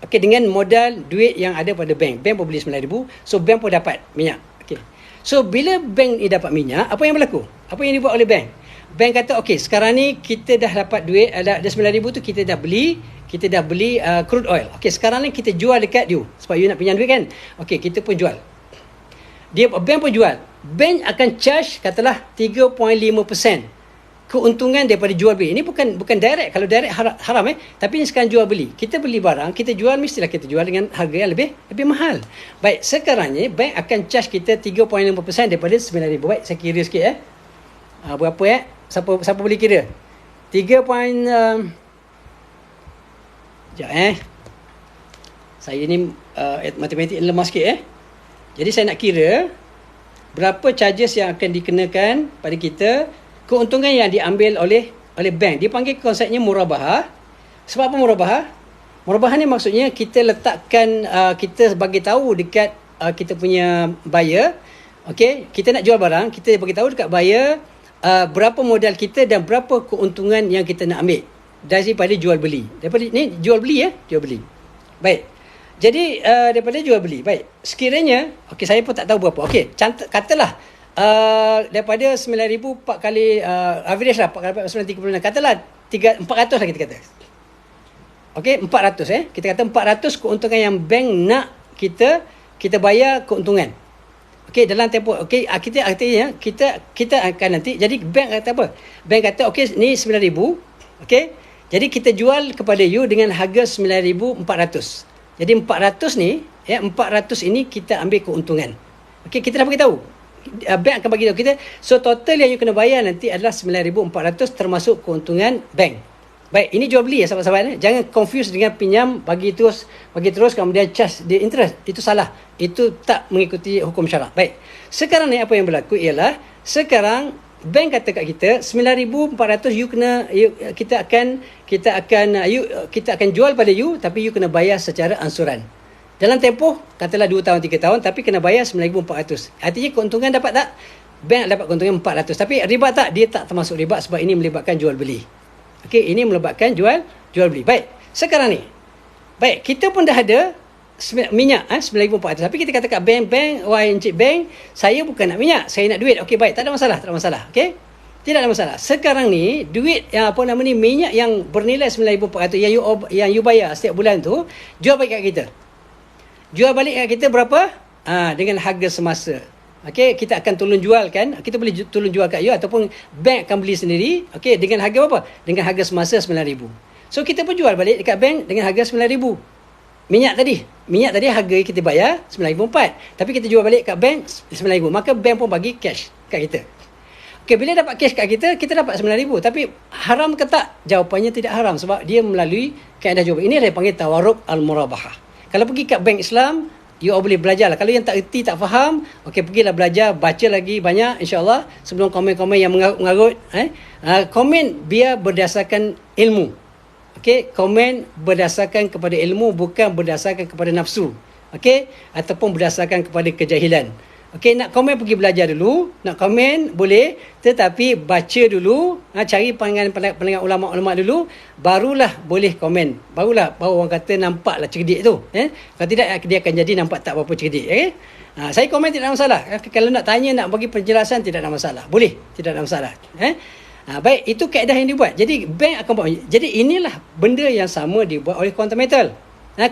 [SPEAKER 1] Okey, dengan modal duit yang ada pada bank. Bank pun beli 9,000, so bank pun dapat minyak. Okey. So bila bank ni dapat minyak, apa yang berlaku? Apa yang dibuat oleh bank? Bank kata okey, sekarang ni kita dah dapat duit ada 9,000 tu kita dah beli crude oil. Okey, sekarang ni kita jual dekat you sebab you nak pinjam duit kan. Okey, kita pun jual. Bank pun jual. Bank akan charge katalah 3.5% keuntungan daripada jual beli. Ini bukan direct. Kalau direct haram tapi ini sekarang jual beli. Kita beli barang, kita jual mestilah kita jual dengan harga yang lebih mahal. Baik, sekarang ni bank akan charge kita 3.5% daripada 9,000. Baik, saya kira sikit berapa siapa boleh kira? 3. Saya ni matematik lemah sikit Jadi saya nak kira berapa charges yang akan dikenakan pada kita, keuntungan yang diambil oleh bank. Dia panggil konsepnya murabahah. Sebab apa murabahah? Murabahah ni maksudnya kita letakkan, kita bagi tahu dekat kita punya buyer. Okey, kita nak jual barang, kita bagi tahu dekat buyer berapa modal kita dan berapa keuntungan yang kita nak ambil daripada jual beli. Daripada ni jual beli jual beli. Baik. Jadi daripada jual beli. Baik. Sekiranya okey, saya pun tak tahu berapa. Okey, katalah daripada 9,000 4 kali average lah 4 kali 4 36, katalah 400 lah kita kata. Okey, 400 kita kata 400 keuntungan yang bank nak kita bayar keuntungan. Okey, dalam tempoh kita akan nanti, jadi bank kata apa? Bank kata okey, ni 9,000. Okey, jadi kita jual kepada you dengan harga 9,400. Jadi 400 ni 400 ini kita ambil keuntungan. Okey, kita dah beritahu. Bank akan bagi tahu kita, so total yang you kena bayar nanti adalah 9,400 termasuk keuntungan bank. Baik, ini jual beli sahabat-sahabat. Jangan confuse dengan pinjam bagi terus kemudian charge the interest. Itu salah. Itu tak mengikuti hukum syarak. Baik. Sekarang ni apa yang berlaku ialah sekarang bank kata kat kita 9,400 kita akan jual pada you, tapi you kena bayar secara ansuran. Dalam tempoh katalah 2 tahun 3 tahun, tapi kena bayar 9,400. Artinya keuntungan dapat tak? Bank dapat keuntungan 400. Tapi riba tak? Dia tak termasuk riba sebab ini melibatkan jual beli. Okey, ini melibatkan jual beli. Baik, sekarang ni. Baik, kita pun dah ada minyak 9,400. Tapi kita kata kat bank, wahai encik bank, saya bukan nak minyak, saya nak duit. Okey, baik, tak ada masalah. Okey? Tidak ada masalah. Sekarang ni duit yang minyak yang bernilai 9,400 yang you bayar setiap bulan tu, jual balik kat kita. Jual balik kat kita berapa? Dengan harga semasa. Okey, kita akan tolong jualkan. Kita boleh tolong jual kat you ataupun bank akan beli sendiri. Okey, dengan harga berapa? Dengan harga semasa 9,000. So kita pun jual balik dekat bank dengan harga 9,000. Minyak tadi harga kita bayar 9,400. Tapi kita jual balik kat bank 9,000. Maka bank pun bagi cash kat kita. Okey, bila dapat cash kat kita, kita dapat 9,000. Tapi haram ke tak? Jawapannya tidak haram sebab dia melalui kaedah jual beli. Ini dia panggil tawarruk al-murabahah. Kalau pergi kat bank Islam, you boleh belajar lah. Kalau yang tak erti, tak faham, okey, pergilah belajar, baca lagi banyak insya-Allah sebelum komen-komen yang mengarut. Komen biar berdasarkan ilmu. Okey, komen berdasarkan kepada ilmu, bukan berdasarkan kepada nafsu. Okey, ataupun berdasarkan kepada kejahilan. Okey, nak komen pergi belajar dulu, nak komen boleh, tetapi baca dulu, cari pandangan ulama-ulama dulu, barulah boleh komen. Baru orang kata nampaklah cerdik tu. Kalau tidak, dia akan jadi nampak tak berapa cerdik. Saya komen tidak ada masalah. Kalau nak tanya, nak bagi penjelasan, tidak ada masalah. Boleh, tidak ada masalah. Baik, itu kaedah yang dibuat. Jadi bank akan buat. Jadi inilah benda yang sama dibuat oleh Quantum Metal.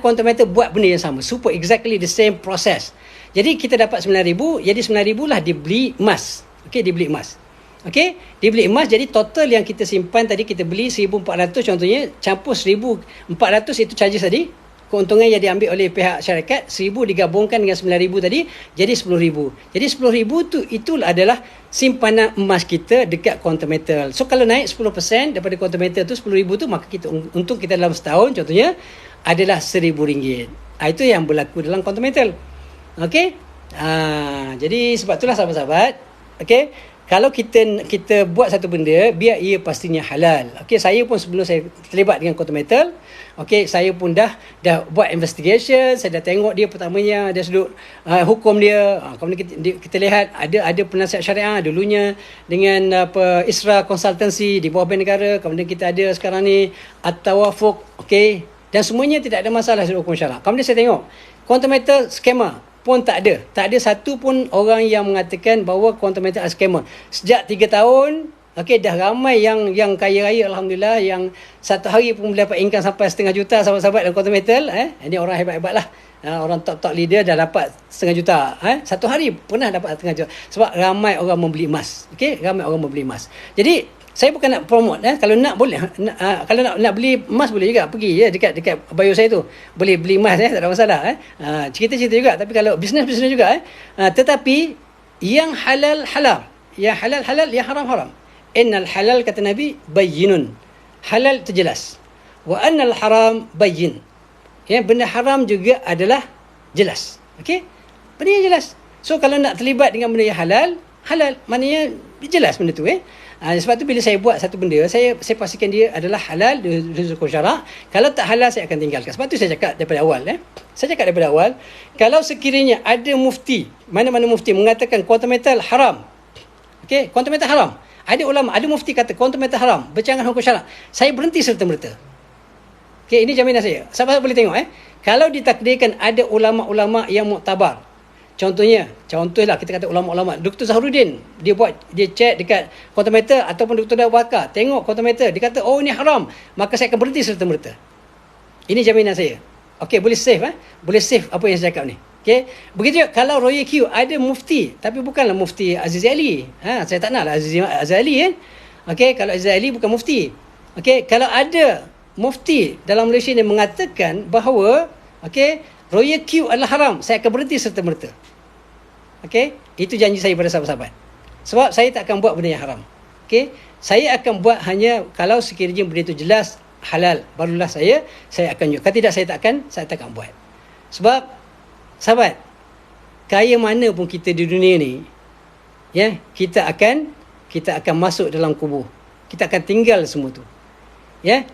[SPEAKER 1] Quantum Metal buat benda yang sama, super exactly the same process. Jadi kita dapat 9,000, jadi 9,000 lah dibeli emas. Okey, dibeli emas. Okey, dibeli emas, jadi total yang kita simpan tadi, kita beli 1,400 contohnya, campur 1,400 itu charges tadi. Keuntungan yang diambil oleh pihak syarikat 1,000 digabungkan dengan 9,000 tadi, jadi 10,000. Jadi 10,000 tu itulah adalah simpanan emas kita dekat Quantum Metal. So kalau naik 10% daripada Quantum Metal tu 10,000 tu, maka kita untung kita dalam setahun contohnya adalah RM1,000. Itu yang berlaku dalam Quantum Metal. Okey? Jadi sebab itulah sahabat-sahabat, okey, kalau kita buat satu benda, biar ia pastinya halal. Okey, saya pun sebelum saya terlibat dengan Quantum Metal, okey, saya pun dah buat investigation, saya dah tengok dia pertamanya dari sudut hukum dia. Kemudian kita lihat ada penasihat syariah dulunya dengan Isra Consultancy di bawah Bank Negara. Kemudian kita ada sekarang ni At-Tawafuq, okey, dan semuanya tidak ada masalah dari hukum syarak. Kemudian saya tengok Quantum Metal scammer pun tak ada satu pun orang yang mengatakan bahawa Quantum Metal adalah scammer. Sejak 3 tahun, okey, dah ramai yang kaya raya, alhamdulillah, yang satu hari pun boleh dapat income sampai 500,000 sahabat-sahabat dalam Quantum Metal. Ini orang hebat-hebat lah. Orang top leader dah dapat 500,000 juta. Satu hari pernah dapat 500,000 juta. Sebab ramai orang membeli emas. Okey, ramai orang membeli emas. Jadi saya bukan nak promote, kalau nak boleh, kalau nak beli emas boleh juga, pergi je dekat bio saya tu, boleh beli emas, tak ada masalah. Cerita-cerita juga, tapi kalau bisnes juga, tetapi yang halal, yang halal, yang haram. Innal halal, kata Nabi, bayyinun, halal itu jelas, wa annal haram bayyin, benda haram juga adalah jelas. Okey, benda yang jelas. So kalau nak terlibat dengan benda yang halal, maknanya jelas benda tu. Sebab tu bila saya buat satu benda, saya pastikan dia adalah halal dari hukum syarak. Kalau tak halal, saya akan tinggalkan. Sebab tu saya cakap daripada awal. Saya cakap daripada awal, kalau sekiranya ada mufti, mana-mana mufti mengatakan Quantum Metal haram, okey, Quantum Metal haram, ada ulama, ada mufti kata Quantum Metal haram, bercanggah hukum syarak, saya berhenti serta-merta. Okey, ini jaminan saya. Sahabat boleh tengok. Kalau ditakdirkan ada ulama-ulama yang muktabar, contohlah kita kata ulama-ulama, Dr. Zaharuddin, dia check dekat Quantum Metal, ataupun Dr. Abu Bakar tengok Quantum Metal, dia kata oh ini haram, maka saya akan berhenti serta-merta. Ini jaminan saya. Okey, boleh save apa yang saya cakap ni. Okey, begitu juga kalau Royal Q ada mufti, tapi bukanlah mufti Aziz Ali. Saya tak naklah Aziz Ali kan. Okey, kalau Aziz Ali bukan mufti. Okey, kalau ada mufti dalam Malaysia yang mengatakan bahawa okey, Royal Q adalah haram, saya akan berhenti serta-merta. Okey, itu janji saya pada sahabat-sahabat. Sebab saya tak akan buat benda yang haram. Okey, saya akan buat hanya kalau sekiranya benda itu jelas halal, barulah saya akan buat. Kalau tidak, saya tak akan buat. Sebab sahabat, kaya mana pun kita di dunia ni, kita akan masuk dalam kubur. Kita akan tinggal semua tu.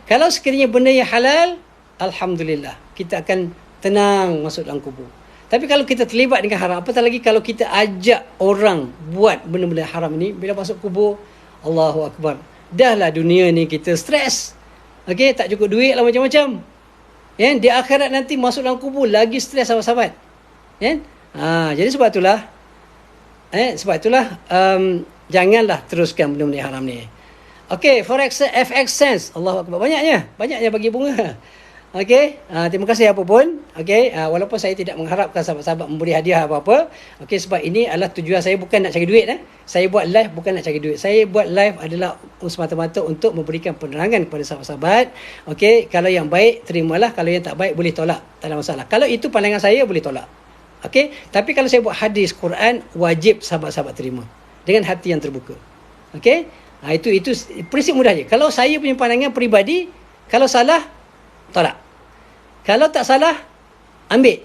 [SPEAKER 1] Kalau sekiranya benda yang halal, alhamdulillah, kita akan tenang masuk dalam kubur. Tapi kalau kita terlibat dengan haram, apatah lagi kalau kita ajak orang buat benda-benda haram ni, bila masuk kubur, Allahu Akbar, dahlah dunia ni kita stres. Okey, tak cukup duit lah macam-macam. Di akhirat nanti masuk dalam kubur lagi stres, sahabat-sahabat. Jadi sebab itulah janganlah teruskan benda-benda haram ni. Okey, Forex FX Sense, Allahu Akbar, banyaknya bagi bunga. Okey, terima kasih apa pun. Okey, walaupun saya tidak mengharapkan sahabat-sahabat memberi hadiah apa-apa. Okey, sebab ini adalah tujuan saya bukan nak cari duit. Saya buat live bukan nak cari duit. Saya buat live adalah semata-mata untuk memberikan penerangan kepada sahabat-sahabat. Okey, kalau yang baik terimalah, kalau yang tak baik boleh tolak, tak ada masalah. Kalau itu pandangan saya, boleh tolak. Okey, tapi kalau saya buat hadis Quran, wajib sahabat-sahabat terima dengan hati yang terbuka. Okey, itu prinsip mudah je. Kalau saya punya pandangan peribadi, kalau salah, tolak. Kalau tak salah, ambil.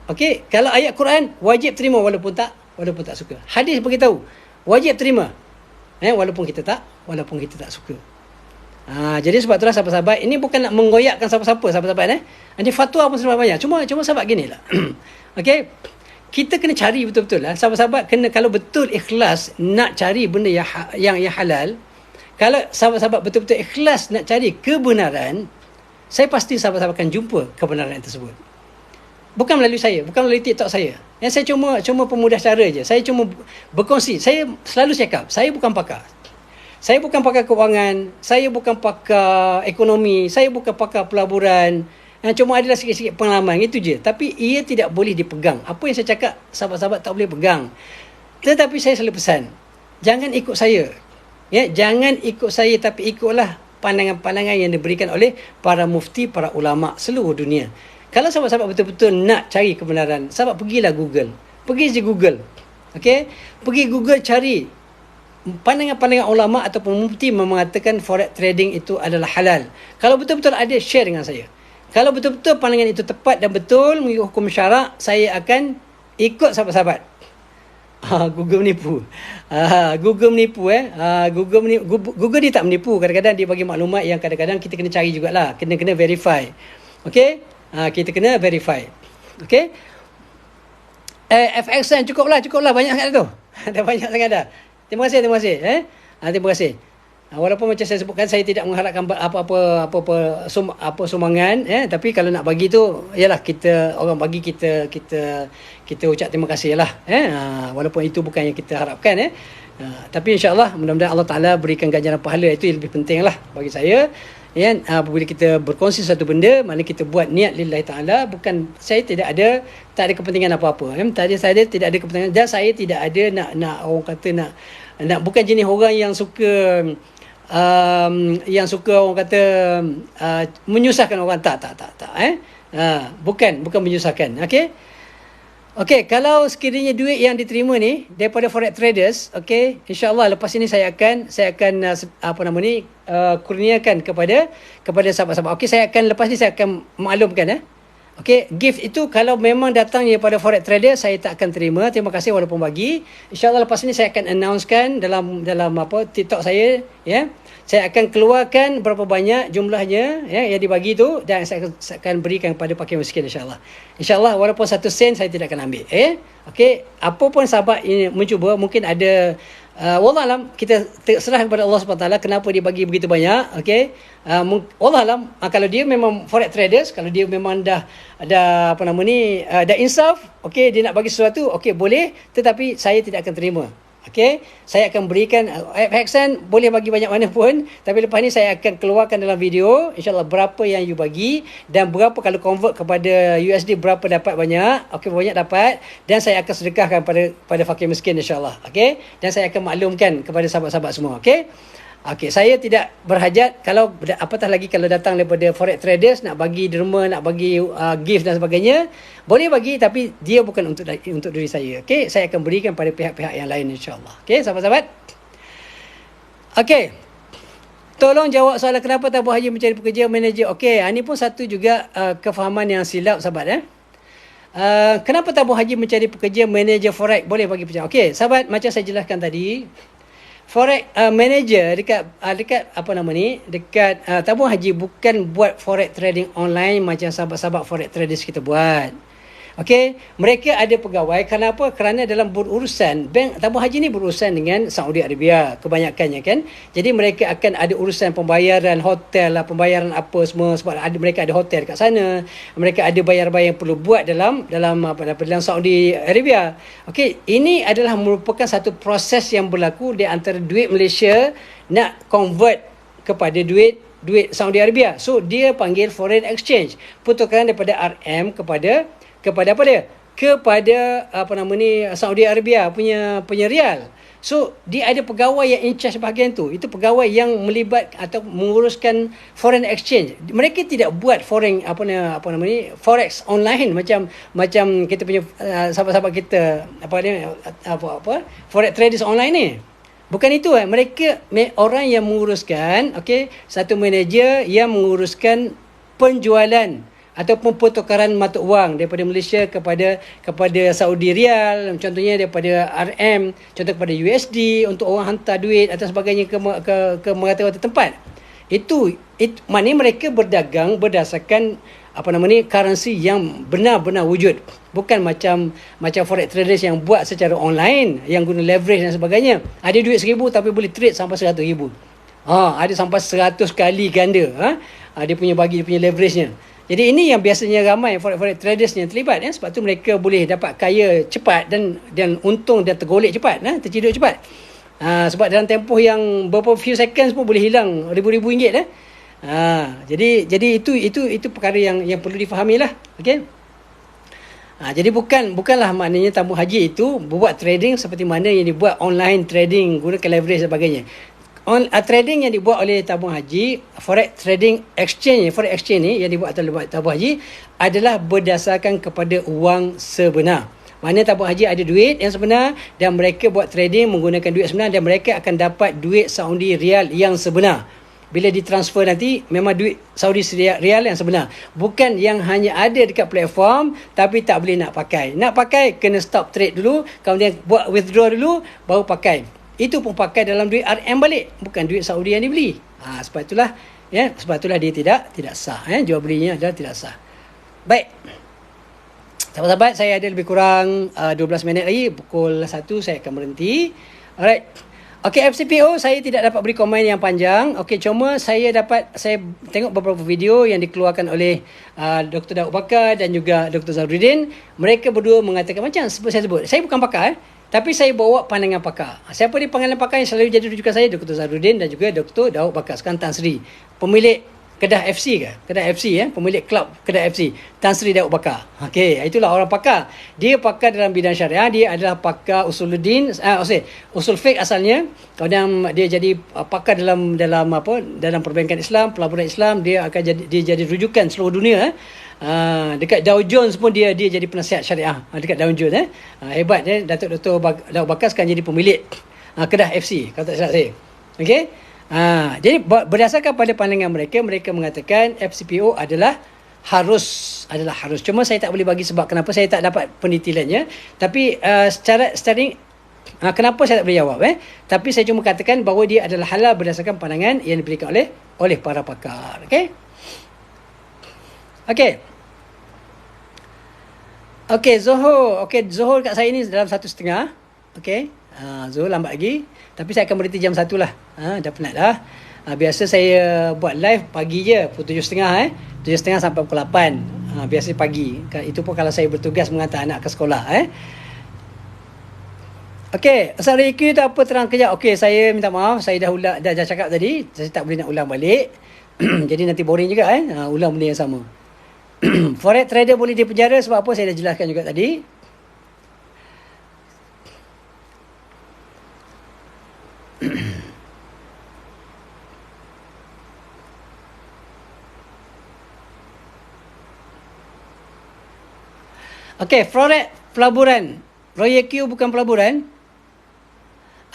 [SPEAKER 1] Okey, kalau ayat Quran wajib terima walaupun tak suka. Hadis beritahu wajib terima. Walaupun kita tak suka. Jadi sebab itulah sahabat-sahabat, ini bukan nak menggoyakkan siapa-siapa sahabat-sahabat. Nanti fatwa pun serba banyak. Cuma sahabat ginilah. Okey, kita kena cari betul-betul lah. Sahabat-sahabat kena, kalau betul ikhlas nak cari benda yang halal, kalau sahabat-sahabat betul-betul ikhlas nak cari kebenaran, saya pasti sahabat-sahabat akan jumpa kebenaran tersebut. Bukan melalui saya, bukan melalui TikTok saya. Yang saya cuma pemudah cara je. Saya cuma berkongsi. Saya selalu cakap, saya bukan pakar. Saya bukan pakar kewangan, saya bukan pakar ekonomi, saya bukan pakar pelaburan. Cuma adalah sikit-sikit pengalaman, itu je. Tapi ia tidak boleh dipegang. Apa yang saya cakap, sahabat-sahabat tak boleh pegang. Tetapi saya selalu pesan, jangan ikut saya. Jangan ikut saya, tapi ikutlah pandangan-pandangan yang diberikan oleh para mufti, para ulama seluruh dunia. Kalau sahabat-sahabat betul-betul nak cari kebenaran, sahabat pergilah Google. Pergi je Google. Okey? Pergi Google, cari pandangan-pandangan ulama ataupun mufti mengatakan forex trading itu adalah halal. Kalau betul-betul ada, share dengan saya. Kalau betul-betul pandangan itu tepat dan betul mengikut hukum syarak, saya akan ikut sahabat-sahabat. Google menipu. Google menipu Google ni tak menipu. Kadang-kadang dia bagi maklumat yang kadang-kadang kita kena cari jugalah. Kena verify. Okey? Kita kena verify. Okey? FXN cukuplah banyak sangat tu. Dah banyak sangat dah. Terima kasih. Terima kasih. Walaupun macam saya sebutkan, saya tidak mengharapkan apa sumbangan, tapi kalau nak bagi tu ialah orang bagi kita ucap terima kasih lah, walaupun itu bukan yang kita harapkan, tapi insya-Allah mudah-mudahan Allah Taala berikan ganjaran pahala. Itu yang lebih penting lah bagi saya. Apabila kita berkongsi satu benda, mana kita buat niat lillahi taala, bukan saya tak ada kepentingan apa-apa. Saya tidak ada kepentingan, dan saya tidak ada nak orang kata nak bukan jenis orang yang suka orang kata menyusahkan orang. Tak. Bukan menyusahkan. Okey, kalau sekiranya duit yang diterima ni daripada forex traders, okey, insya-Allah lepas ini saya akan kurniakan kepada sahabat-sahabat. Okey, lepas ni saya akan maklumkan. Okey, gift itu kalau memang datang daripada forex trader, saya tak akan terima. Terima kasih walaupun bagi. InsyaAllah lepas ni saya akan announcekan dalam TikTok saya, Saya akan keluarkan berapa banyak jumlahnya yang dibagi tu, dan saya akan berikan kepada fakir miskin insya-Allah. InsyaAllah walaupun 1 sen saya tidak akan ambil. Okey, apa pun sahabat ini mencuba, mungkin ada wallahualam, kita serah kepada Allah SWT kenapa dia bagi begitu banyak. Okey, wallahualam, kalau dia memang forex traders, kalau dia memang dah insaf, okey, dia nak bagi sesuatu, okey boleh, tetapi saya tidak akan terima. Okey, saya akan berikan FXN boleh bagi banyak mana pun, tapi lepas ni saya akan keluarkan dalam video insya-Allah berapa yang you bagi dan berapa kalau convert kepada USD berapa dapat banyak. Okey, banyak dapat, dan saya akan sedekahkan pada fakir miskin insya-Allah. Okey, dan saya akan maklumkan kepada sahabat-sahabat semua. Okey, saya tidak berhajat, kalau apatah lagi kalau datang daripada forex traders nak bagi derma, nak bagi gift dan sebagainya, boleh bagi, tapi dia bukan untuk diri saya. Okey, saya akan berikan pada pihak-pihak yang lain insya-Allah. Okey, sahabat-sahabat. Okey. Tolong jawab soalan kenapa tabung haji mencari pekerja manager. Okey, ini pun satu juga kefahaman yang silap sahabat. Kenapa tabung haji mencari pekerja manager forex? Boleh bagi pencerahan. Okey, sahabat, macam saya jelaskan tadi, forex manager dekat tabung haji bukan buat forex trading online macam sahabat-sahabat forex traders kita buat. Okey, mereka ada pegawai. Kenapa? Kerana dalam berurusan bank tabung haji ni berurusan dengan Saudi Arabia kebanyakannya kan. Jadi mereka akan ada urusan pembayaran hotel lah, pembayaran apa semua, sebab mereka ada hotel dekat sana. Mereka ada bayar-bayar yang perlu buat dalam Saudi Arabia. Okey, ini adalah merupakan satu proses yang berlaku di antara duit Malaysia nak convert kepada duit Saudi Arabia. So dia panggil foreign exchange, pertukaran daripada RM kepada apa dia? Kepada Saudi Arabia punya rial. So dia ada pegawai yang in charge bahagian tu. Itu pegawai yang melibat atau menguruskan foreign exchange. Mereka tidak buat forex online macam kita punya sahabat-sahabat kita forex traders online ni. Bukan itu. Mereka orang yang menguruskan, okey, satu manager yang menguruskan penjualan ataupun pertukaran mata wang daripada Malaysia kepada Saudi Rial, contohnya daripada RM, contoh kepada USD untuk orang hantar duit atau sebagainya ke mata-mata tempat. Itu maknanya mereka berdagang berdasarkan currency yang benar-benar wujud. Bukan macam forex traders yang buat secara online, yang guna leverage dan sebagainya. Ada duit 1,000 tapi boleh trade sampai 100,000. Ada sampai 100 kali ganda. Dia punya leverage-nya. Jadi ini yang biasanya ramai forex traders yang terlibat, sebab tu mereka boleh dapat kaya cepat dan untung dan tergolek cepat, terciduk cepat. Sebab dalam tempoh yang beberapa few seconds pun boleh hilang ribu-ribu ringgit. Jadi itu perkara yang perlu difahami lah. Okey. Jadi bukanlah maknanya tabung haji itu buat trading seperti mana yang dibuat online trading gunakan leverage dan sebagainya. Trading yang dibuat oleh tabung haji, forex exchange ni yang dibuat oleh tabung haji adalah berdasarkan kepada wang sebenar. Maknanya tabung haji ada duit yang sebenar dan mereka buat trading menggunakan duit sebenar, dan mereka akan dapat duit Saudi Rial yang sebenar. Bila ditransfer nanti memang duit Saudi Rial yang sebenar, bukan yang hanya ada dekat platform tapi tak boleh nak pakai. Nak pakai kena stop trade dulu, kemudian buat withdraw dulu baru pakai. itu pun pakai dalam duit RM balik, bukan duit Saudi yang dibeli. Sebab itulah dia tidak sah. Jual belinya adalah tidak sah. Baik. Sahabat-sahabat, saya ada lebih kurang 12 minit lagi. Pukul 1 saya akan berhenti. Alright. Okey, FCPO saya tidak dapat beri komen yang panjang. Okey, cuma saya tengok beberapa video yang dikeluarkan oleh Dr. Daud Bakar dan juga Dr. Zahruddin. Mereka berdua mengatakan macam saya sebut. Saya bukan pakar, tapi saya bawa pandangan pakar. Siapa dia pandangan pakar yang selalu jadi rujukan saya? Dr. Zahruddin dan juga Dr. Daud Bakar. Sekarang Tan Sri, pemilik Kedah FC ke? Kedah FC pemilik klub Kedah FC, Tan Sri Daud Bakar. Okey, itulah orang pakar. Dia pakar dalam bidang syariah, dia adalah pakar usuluddin, usul fiqh asalnya. Kemudian dia jadi pakar dalam perbankan Islam, pelaburan Islam, dia jadi rujukan seluruh dunia. Dekat Dow Jones pun dia jadi penasihat syariah dekat Dow Jones. Hebat Datuk Dr. Daud Bakar sekarang jadi pemilik Kedah FC, kalau tak silap saya. Okey. Jadi berdasarkan pada pandangan mereka mengatakan FCPO adalah harus. Cuma saya tak boleh bagi sebab kenapa, saya tak dapat pendetailannya. Tapi secara ini kenapa saya tak boleh jawab. Tapi saya cuma katakan bahawa dia adalah halal berdasarkan pandangan yang diberikan oleh para pakar. Okey. Zohor kat saya ni dalam 1:30. Okey. Zohor lambat lagi. Tapi saya akan berhenti jam 1 lah. Dah penat dah. Biasa saya buat live pagi je. Pukul 7.30 7.30 sampai pukul 8. Biasa pagi. Itu pun kalau saya bertugas mengantar anak ke sekolah. Okey. Asal RQ tu apa terang kejap. Okey, saya minta maaf. Saya dah cakap tadi. Saya tak boleh nak ulang balik. Jadi nanti boring juga. Ulang benda yang sama. Forex trader boleh dipenjara sebab apa? Saya dah jelaskan juga tadi. Okey, forex pelaburan. Royal Q bukan pelaburan.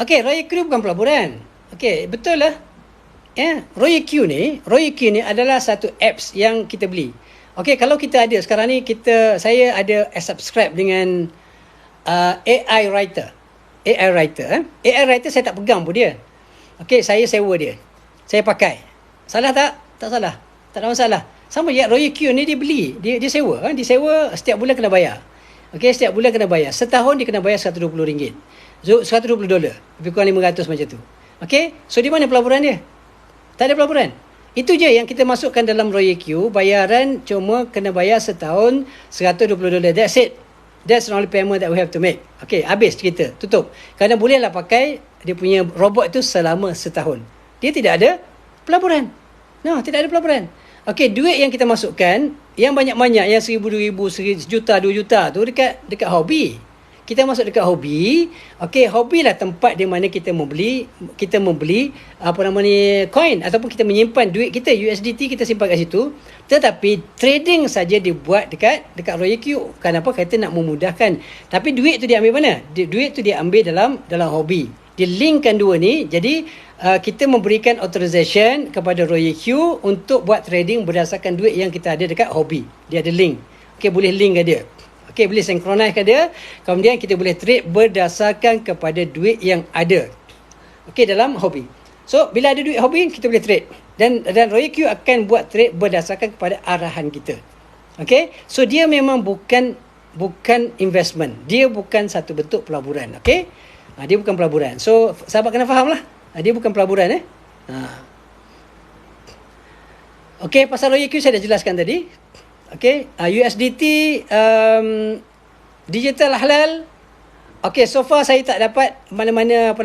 [SPEAKER 1] Okey, Royal Q bukan pelaburan. Okey, betul lah. Royal Q ni adalah satu apps yang kita beli. Okey, kalau kita ada sekarang ni, saya ada subscribe dengan AI Writer. AI Writer saya tak pegang pun dia. Okey, saya sewa dia. Saya pakai. Salah tak? Tak salah. Tak ada masalah. Sama je, Royal Q ni dia beli. Dia sewa. Dia sewa setiap bulan kena bayar. Okey, setiap bulan kena bayar. Setahun dia kena bayar $120. $120. Lebih kurang 500 macam tu. Okey, so di mana pelaburan dia? Tak ada pelaburan. Itu je yang kita masukkan dalam Royal Q. Bayaran cuma kena bayar setahun $120. That's it. That's the only payment that we have to make. Okey, habis cerita. Tutup. Kerana bolehlah pakai dia punya robot tu selama setahun. Dia tidak ada pelaburan. Tidak ada pelaburan. Okey, duit yang kita masukkan, yang banyak-banyak, yang $1,000, $2,000, $1 juta tu dekat hobi. Kita masuk dekat hobi. Okey, hobi lah tempat di mana kita membeli coin ataupun kita menyimpan duit kita, USDT kita simpan kat situ. Tetapi trading saja dibuat dekat Royal Q. Kenapa? Kata nak memudahkan. Tapi duit tu dia ambil mana? Duit tu dia ambil dalam hobi. Dia linkkan dua ni. Jadi kita memberikan authorization kepada Royal Q untuk buat trading berdasarkan duit yang kita ada dekat hobi. Dia ada link. Okey, boleh link ke dia. Okey, boleh synchronize ke dia. Kemudian kita boleh trade berdasarkan kepada duit yang ada. Okey, dalam hobi. So, bila ada duit hobi, kita boleh trade. Dan Royal Q akan buat trade berdasarkan kepada arahan kita. Okey, so dia memang bukan investment. Dia bukan satu bentuk pelaburan. Okey, dia bukan pelaburan. So, sahabat kena faham lah. Dia bukan pelaburan. Okey, pasal Royal Q saya dah jelaskan tadi. Okey, USDT digital halal. Okey, so far saya tak dapat mana-mana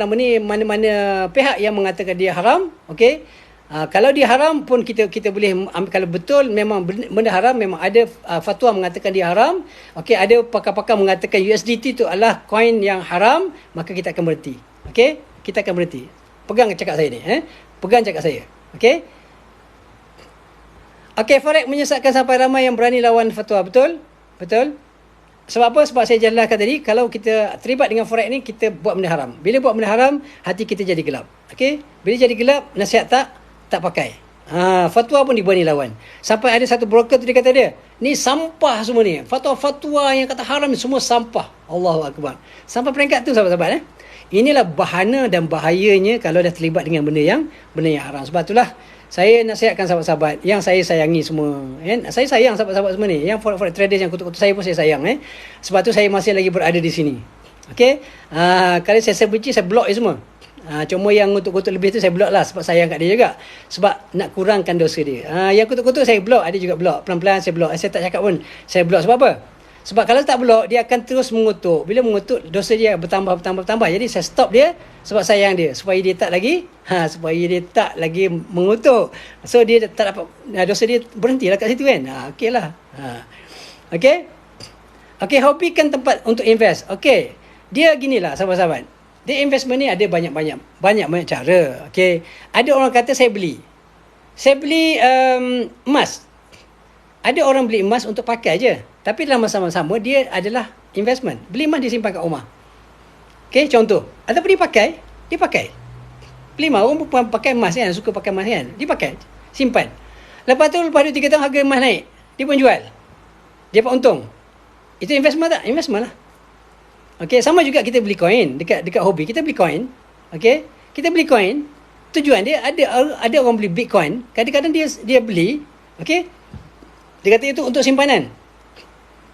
[SPEAKER 1] pihak yang mengatakan dia haram. Okey. Kalau dia haram pun kita boleh ambil. Kalau betul memang benda haram, memang ada fatwa mengatakan dia haram. Okey, ada pakar-pakar mengatakan USDT itu adalah coin yang haram, maka kita akan berhenti. Okey, kita akan berhenti. Pegang cakap saya ni, pegang cakap saya. Okey. Okey, forex menyesatkan sampai ramai yang berani lawan fatwa. Betul? Betul? Sebab apa? Sebab saya jelaskan tadi, kalau kita terlibat dengan forex ni, kita buat benda haram. Bila buat benda haram, hati kita jadi gelap. Okey? Bila jadi gelap, nasihat tak pakai. Fatwa pun diberani lawan. Sampai ada satu broker tu dia kata dia, ni sampah semua ni. Fatwa-fatwa yang kata haram ni semua sampah. Allahu Akbar. Sampai peringkat tu sahabat-sahabat. Inilah bahana dan bahayanya kalau dah terlibat dengan benda yang haram. Sebab itulah saya nasihatkan sahabat-sahabat yang saya sayangi semua, kan? Saya sayang sahabat-sahabat semua ni, yang forex traders yang kutuk-kutuk saya pun saya sayang, sebab tu saya masih lagi berada di sini. Okey, kalau saya benci, saya block je semua. Cuma yang kutuk-kutuk lebih tu saya block lah, sebab sayang kat dia juga, sebab nak kurangkan dosa dia. Yang kutuk-kutuk saya block, ada juga block, pelan-pelan saya block. Saya tak cakap pun saya block. Sebab apa? Sebab kalau tak block, dia akan terus mengutuk. Bila mengutuk, dosa dia bertambah. Jadi saya stop dia sebab sayang dia, supaya dia tak lagi mengutuk. So dia tak dapat, dosa dia berhentilah kat situ, kan. Okey lah. Okey, hobi kan tempat untuk invest. Okey, dia ginilah sahabat-sahabat. Dia investment ni ada banyak cara. Okey, ada orang kata saya beli emas. Ada orang beli emas untuk pakai je, tapi dalam masa sama dia adalah investment. Beli emas, dia simpan kat rumah. Okey, contoh. Ataupun dia pakai. Beli emas, orang pun pakai emas kan, suka pakai emas kan. Dia pakai, simpan. Lepas 2-3 tahun harga emas naik, dia pun jual. Dia dapat untung. Itu investment tak? Investment lah. Okey, sama juga kita beli coin dekat hobi. Kita beli coin. Okey, kita beli coin. Tujuan dia, ada orang beli Bitcoin. Kadang-kadang dia beli, okey, dia kata itu untuk simpanan.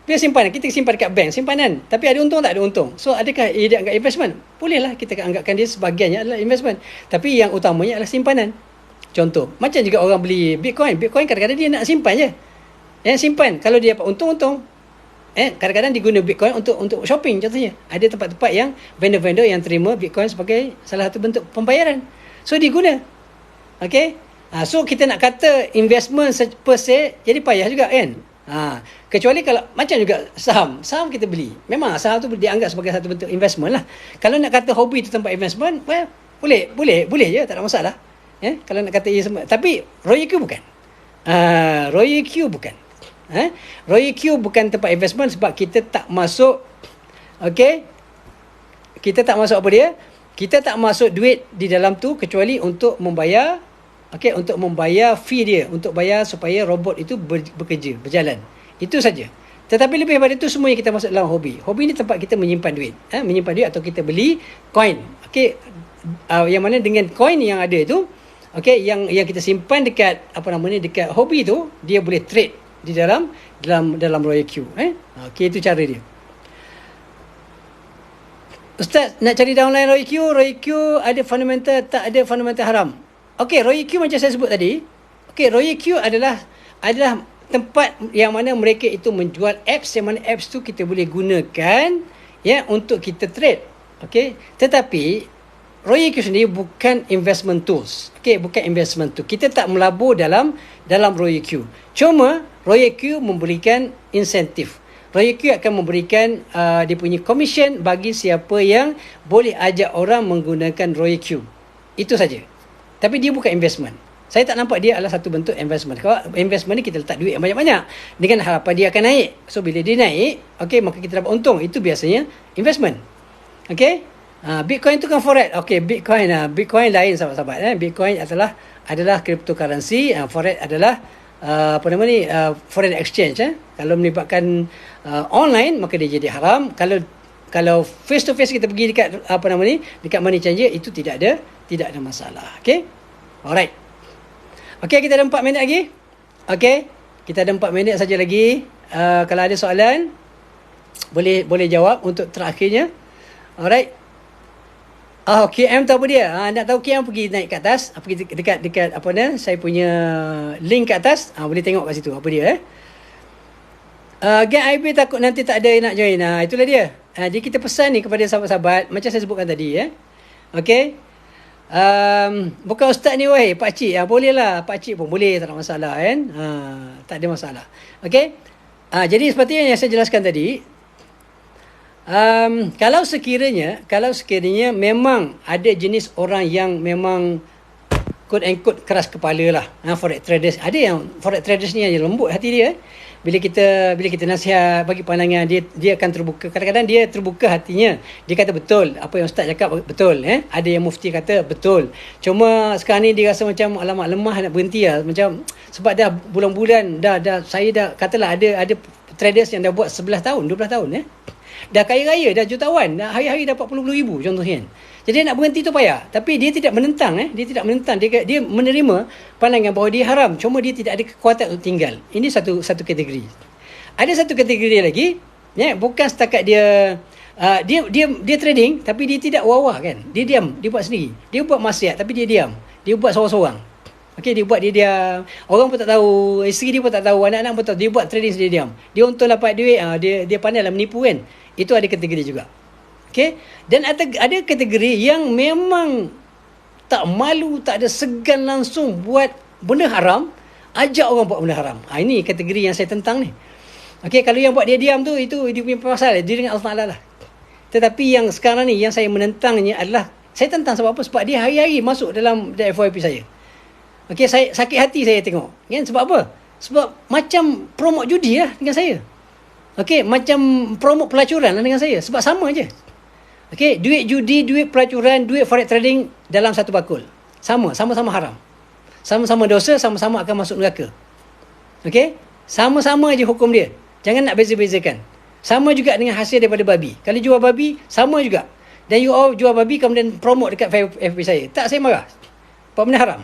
[SPEAKER 1] Dia simpan, kita simpan dekat bank, simpanan. Tapi ada untung tak? Ada untung. So adakah dia anggap investment? Bolehlah kita anggapkan dia sebahagiannya adalah investment. Tapi yang utamanya adalah simpanan. Contoh, macam juga orang beli Bitcoin. Bitcoin kadang-kadang dia nak simpan je. Yang simpan, kalau dia dapat untung. Kadang-kadang diguna Bitcoin untuk shopping contohnya. Ada tempat-tempat yang vendor-vendor yang terima Bitcoin sebagai salah satu bentuk pembayaran. So diguna. Okey. So kita nak kata investment per se, jadi payah juga, kan. Kecuali kalau macam juga saham kita beli. Memang saham tu dianggap sebagai satu bentuk investment lah. Kalau nak kata hobi tu tempat investment, well, boleh je, tak ada masalah. Kalau nak kata ia semua. Tapi Royal Q bukan. Royal Q bukan tempat investment, sebab kita tak masuk. Okey, kita tak masuk apa dia? Kita tak masuk duit di dalam tu kecuali untuk membayar. Okey, untuk membayar fee dia, untuk bayar supaya robot itu bekerja, berjalan. Itu saja. Tetapi lebih daripada itu, semuanya kita masuk dalam hobi. Hobi ni tempat kita menyimpan duit. Menyimpan duit atau kita beli coin. Okey, yang mana dengan coin yang ada itu, okey, yang kita simpan dekat dekat hobi tu, dia boleh trade di dalam Royal Q. Okey, itu cara dia. Ustaz, nak cari downline Royal Q ada fundamental, tak ada fundamental haram. Okey, Royal Q macam saya sebut tadi. Okey, Royal Q adalah tempat yang mana mereka itu menjual apps, yang mana apps tu kita boleh gunakan untuk kita trade. Okey, tetapi Royal Q sendiri bukan investment tools. Okey, bukan investment tool. Kita tak melabur dalam Royal Q. Cuma Royal Q memberikan insentif. Royal Q akan memberikan dia punya commission bagi siapa yang boleh ajak orang menggunakan Royal Q. Itu saja. Tapi dia bukan investment. Saya tak nampak dia adalah satu bentuk investment. Kalau investment ni kita letak duit yang banyak-banyak dengan harapan dia akan naik. So bila dia naik, okey, maka kita dapat untung. Itu biasanya investment. Okey? Bitcoin tu kan forex. Okey, Bitcoin lain sahabat-sahabat. Bitcoin adalah cryptocurrency. Forex adalah foreign exchange. Kalau melibatkan online, maka dia jadi haram. Kalau face to face kita pergi dekat dekat money changer, itu tidak ada masalah. Okey? Alright. Okey, kita ada 4 minit lagi. Okey, kita ada 4 minit saja lagi. Kalau ada soalan, boleh jawab untuk terakhirnya. Alright. KM tahu apa dia? Nak tahu KM, pergi naik ke atas, pergi dekat saya punya link kat atas. Boleh tengok kat situ apa dia. Gang IB takut nanti tak ada yang nak join. Itulah dia. Jadi kita pesan ni kepada sahabat-sahabat, macam saya sebutkan tadi. Okey. Bukan ustaz ni, weh, pakcik. Boleh lah, pakcik pun boleh, tak ada masalah, kan. Tak ada masalah. Okey. Jadi seperti yang saya jelaskan tadi, kalau sekiranya memang ada jenis orang yang memang quote and quote keras kepala lah, forex traders. Ada yang forex traders ni yang lembut hati dia. Bila kita nasihat, bagi pandangan, dia akan terbuka. Kadang-kadang dia terbuka hatinya. Dia kata betul, apa yang ustaz cakap betul. Ada yang mufti kata betul. Cuma sekarang ni dia rasa macam alamak, lemah nak berhenti lah. Macam sebab dah bulan-bulan saya dah katalah ada traders yang dah buat 11 tahun, 12 tahun. Dah kaya raya, dah jutawan, dah hari-hari dapat puluh ribu contohnya. Jadi nak berhenti tu payah. Tapi dia tidak menentang. Dia tidak menentang. Dia menerima pandangan bahawa dia haram. Cuma dia tidak ada kekuatan untuk tinggal. Ini satu kategori. Ada satu kategori lagi. Bukan setakat dia dia trading tapi dia tidak wawah kan. Dia diam, dia buat sendiri. Dia buat maksiat tapi dia diam. Dia buat seorang-seorang. Okey, dia buat dia diam. Orang pun tak tahu, isteri dia pun tak tahu, anak-anak pun tak tahu. Dia buat trading sendiri diam. Dia untuk dapat duit, dia pandai lah menipu kan. Itu ada kategori juga. Okey. Dan ada kategori yang memang tak malu, tak ada segan langsung buat benda haram, ajak orang buat benda haram. Ini kategori yang saya tentang ni. Okey, kalau yang buat dia diam tu, itu dia punya pasal, dia dengan Allah Taala lah. Tetapi yang sekarang ni, yang saya menentangnya adalah, saya tentang sebab apa? Sebab dia hari-hari masuk dalam FYP saya. Okey, saya sakit hati saya tengok. Kan? Sebab apa? Sebab macam promote judi lah dengan saya. Okey, macam promote pelacuran lah dengan saya. Sebab sama je. Okey, duit judi, duit pelacuran, duit forex trading dalam satu bakul. Sama-sama haram. Sama-sama dosa, sama-sama akan masuk neraka. Okey? Sama-sama je hukum dia. Jangan nak beza-bezakan. Sama juga dengan hasil daripada babi. Kalau jual babi, sama juga. Dan you all jual babi kemudian promote dekat FB saya. Tak, saya marah. Buat benda haram.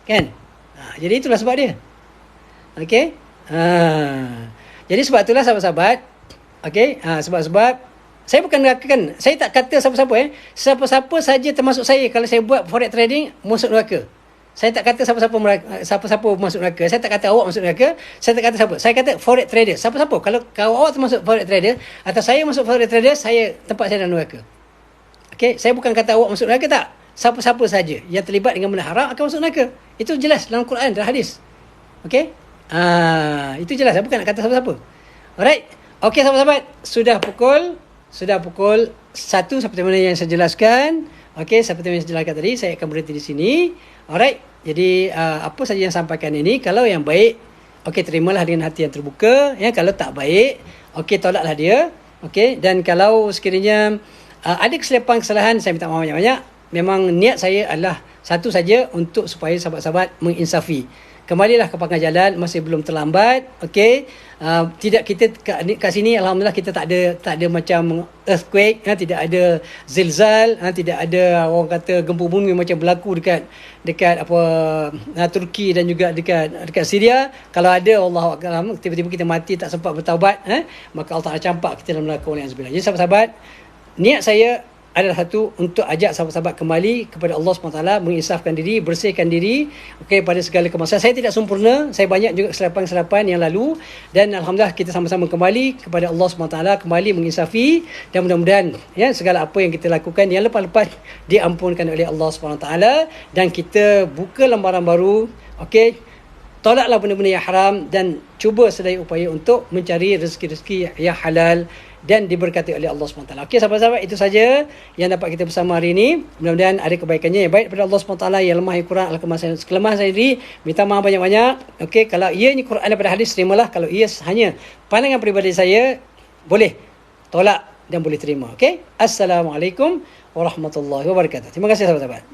[SPEAKER 1] Kan? Jadi itulah sebab dia. Okey? Jadi sebab itulah sahabat-sahabat. Okey? Sebab saya bukan nerakakan. Saya tak kata siapa-siapa. Siapa-siapa saja termasuk saya. Kalau saya buat forex trading, masuk neraka. Saya tak kata siapa-siapa masuk neraka. Saya tak kata awak masuk neraka. Saya tak kata siapa. Saya kata forex trader. Siapa-siapa. Kalau awak termasuk forex trader, atau saya masuk forex trader, tempat saya dalam neraka. Okey? Saya bukan kata awak masuk neraka, tak. Siapa-siapa saja yang terlibat dengan benda haram akan masuk neraka. Itu jelas dalam Quran, dalam hadis. Okey? Itu jelas. Saya bukan nak kata siapa-siapa. Alright? Okey, sahabat-sahabat. Sudah pukul 1 seperti mana yang saya jelaskan. Okey, seperti yang saya jelaskan tadi, saya akan berhenti di sini. Alright. Jadi apa saja yang sampaikan ini, kalau yang baik, okey, terimalah dengan hati yang terbuka. Kalau tak baik, okey, tolaklah dia. Okey, dan kalau sekiranya ada kesalahan, saya minta maaf banyak-banyak. Memang niat saya adalah satu saja, untuk supaya sahabat-sahabat menginsafi. Kembalilah ke pangkal jalan, masih belum terlambat. Okey. Tidak, kita kat sini alhamdulillah kita tak ada macam earthquake, tidak ada zilzal, tidak ada orang kata gempa bumi macam berlaku dekat Turki dan juga dekat Syria. Kalau ada, Allahuakbar, tiba-tiba kita mati tak sempat bertaubat, maka Allah Taala campak kita dalam neraka oleh azbillah. Jadi sahabat-sahabat, niat saya adalah satu, untuk ajak sahabat-sahabat kembali kepada Allah SWT, menginsafkan diri, bersihkan diri, okey, pada segala kemaksiatan. Saya tidak sempurna, saya banyak juga kesilapan-kesilapan yang lalu, dan alhamdulillah kita sama-sama kembali kepada Allah SWT, kembali menginsafi, dan mudah-mudahan segala apa yang kita lakukan yang lepas-lepas diampunkan oleh Allah SWT, dan kita buka lembaran baru. Okey, tolaklah benda-benda yang haram dan cuba sedaya upaya untuk mencari rezeki-rezeki yang halal dan diberkati oleh Allah SWT. Okey, sahabat-sahabat, itu saja yang dapat kita bersama hari ini. Mudah-mudahan ada kebaikannya yang baik daripada Allah SWT, yang lemah, yang kurang adalah kelemahan saya sendiri. Minta maaf banyak-banyak. Okey, kalau ianya Quran daripada hadis, terimalah. Kalau ia hanya pandangan peribadi saya, boleh tolak dan boleh terima. Okey, Assalamualaikum warahmatullahi wabarakatuh. Terima kasih sahabat-sahabat.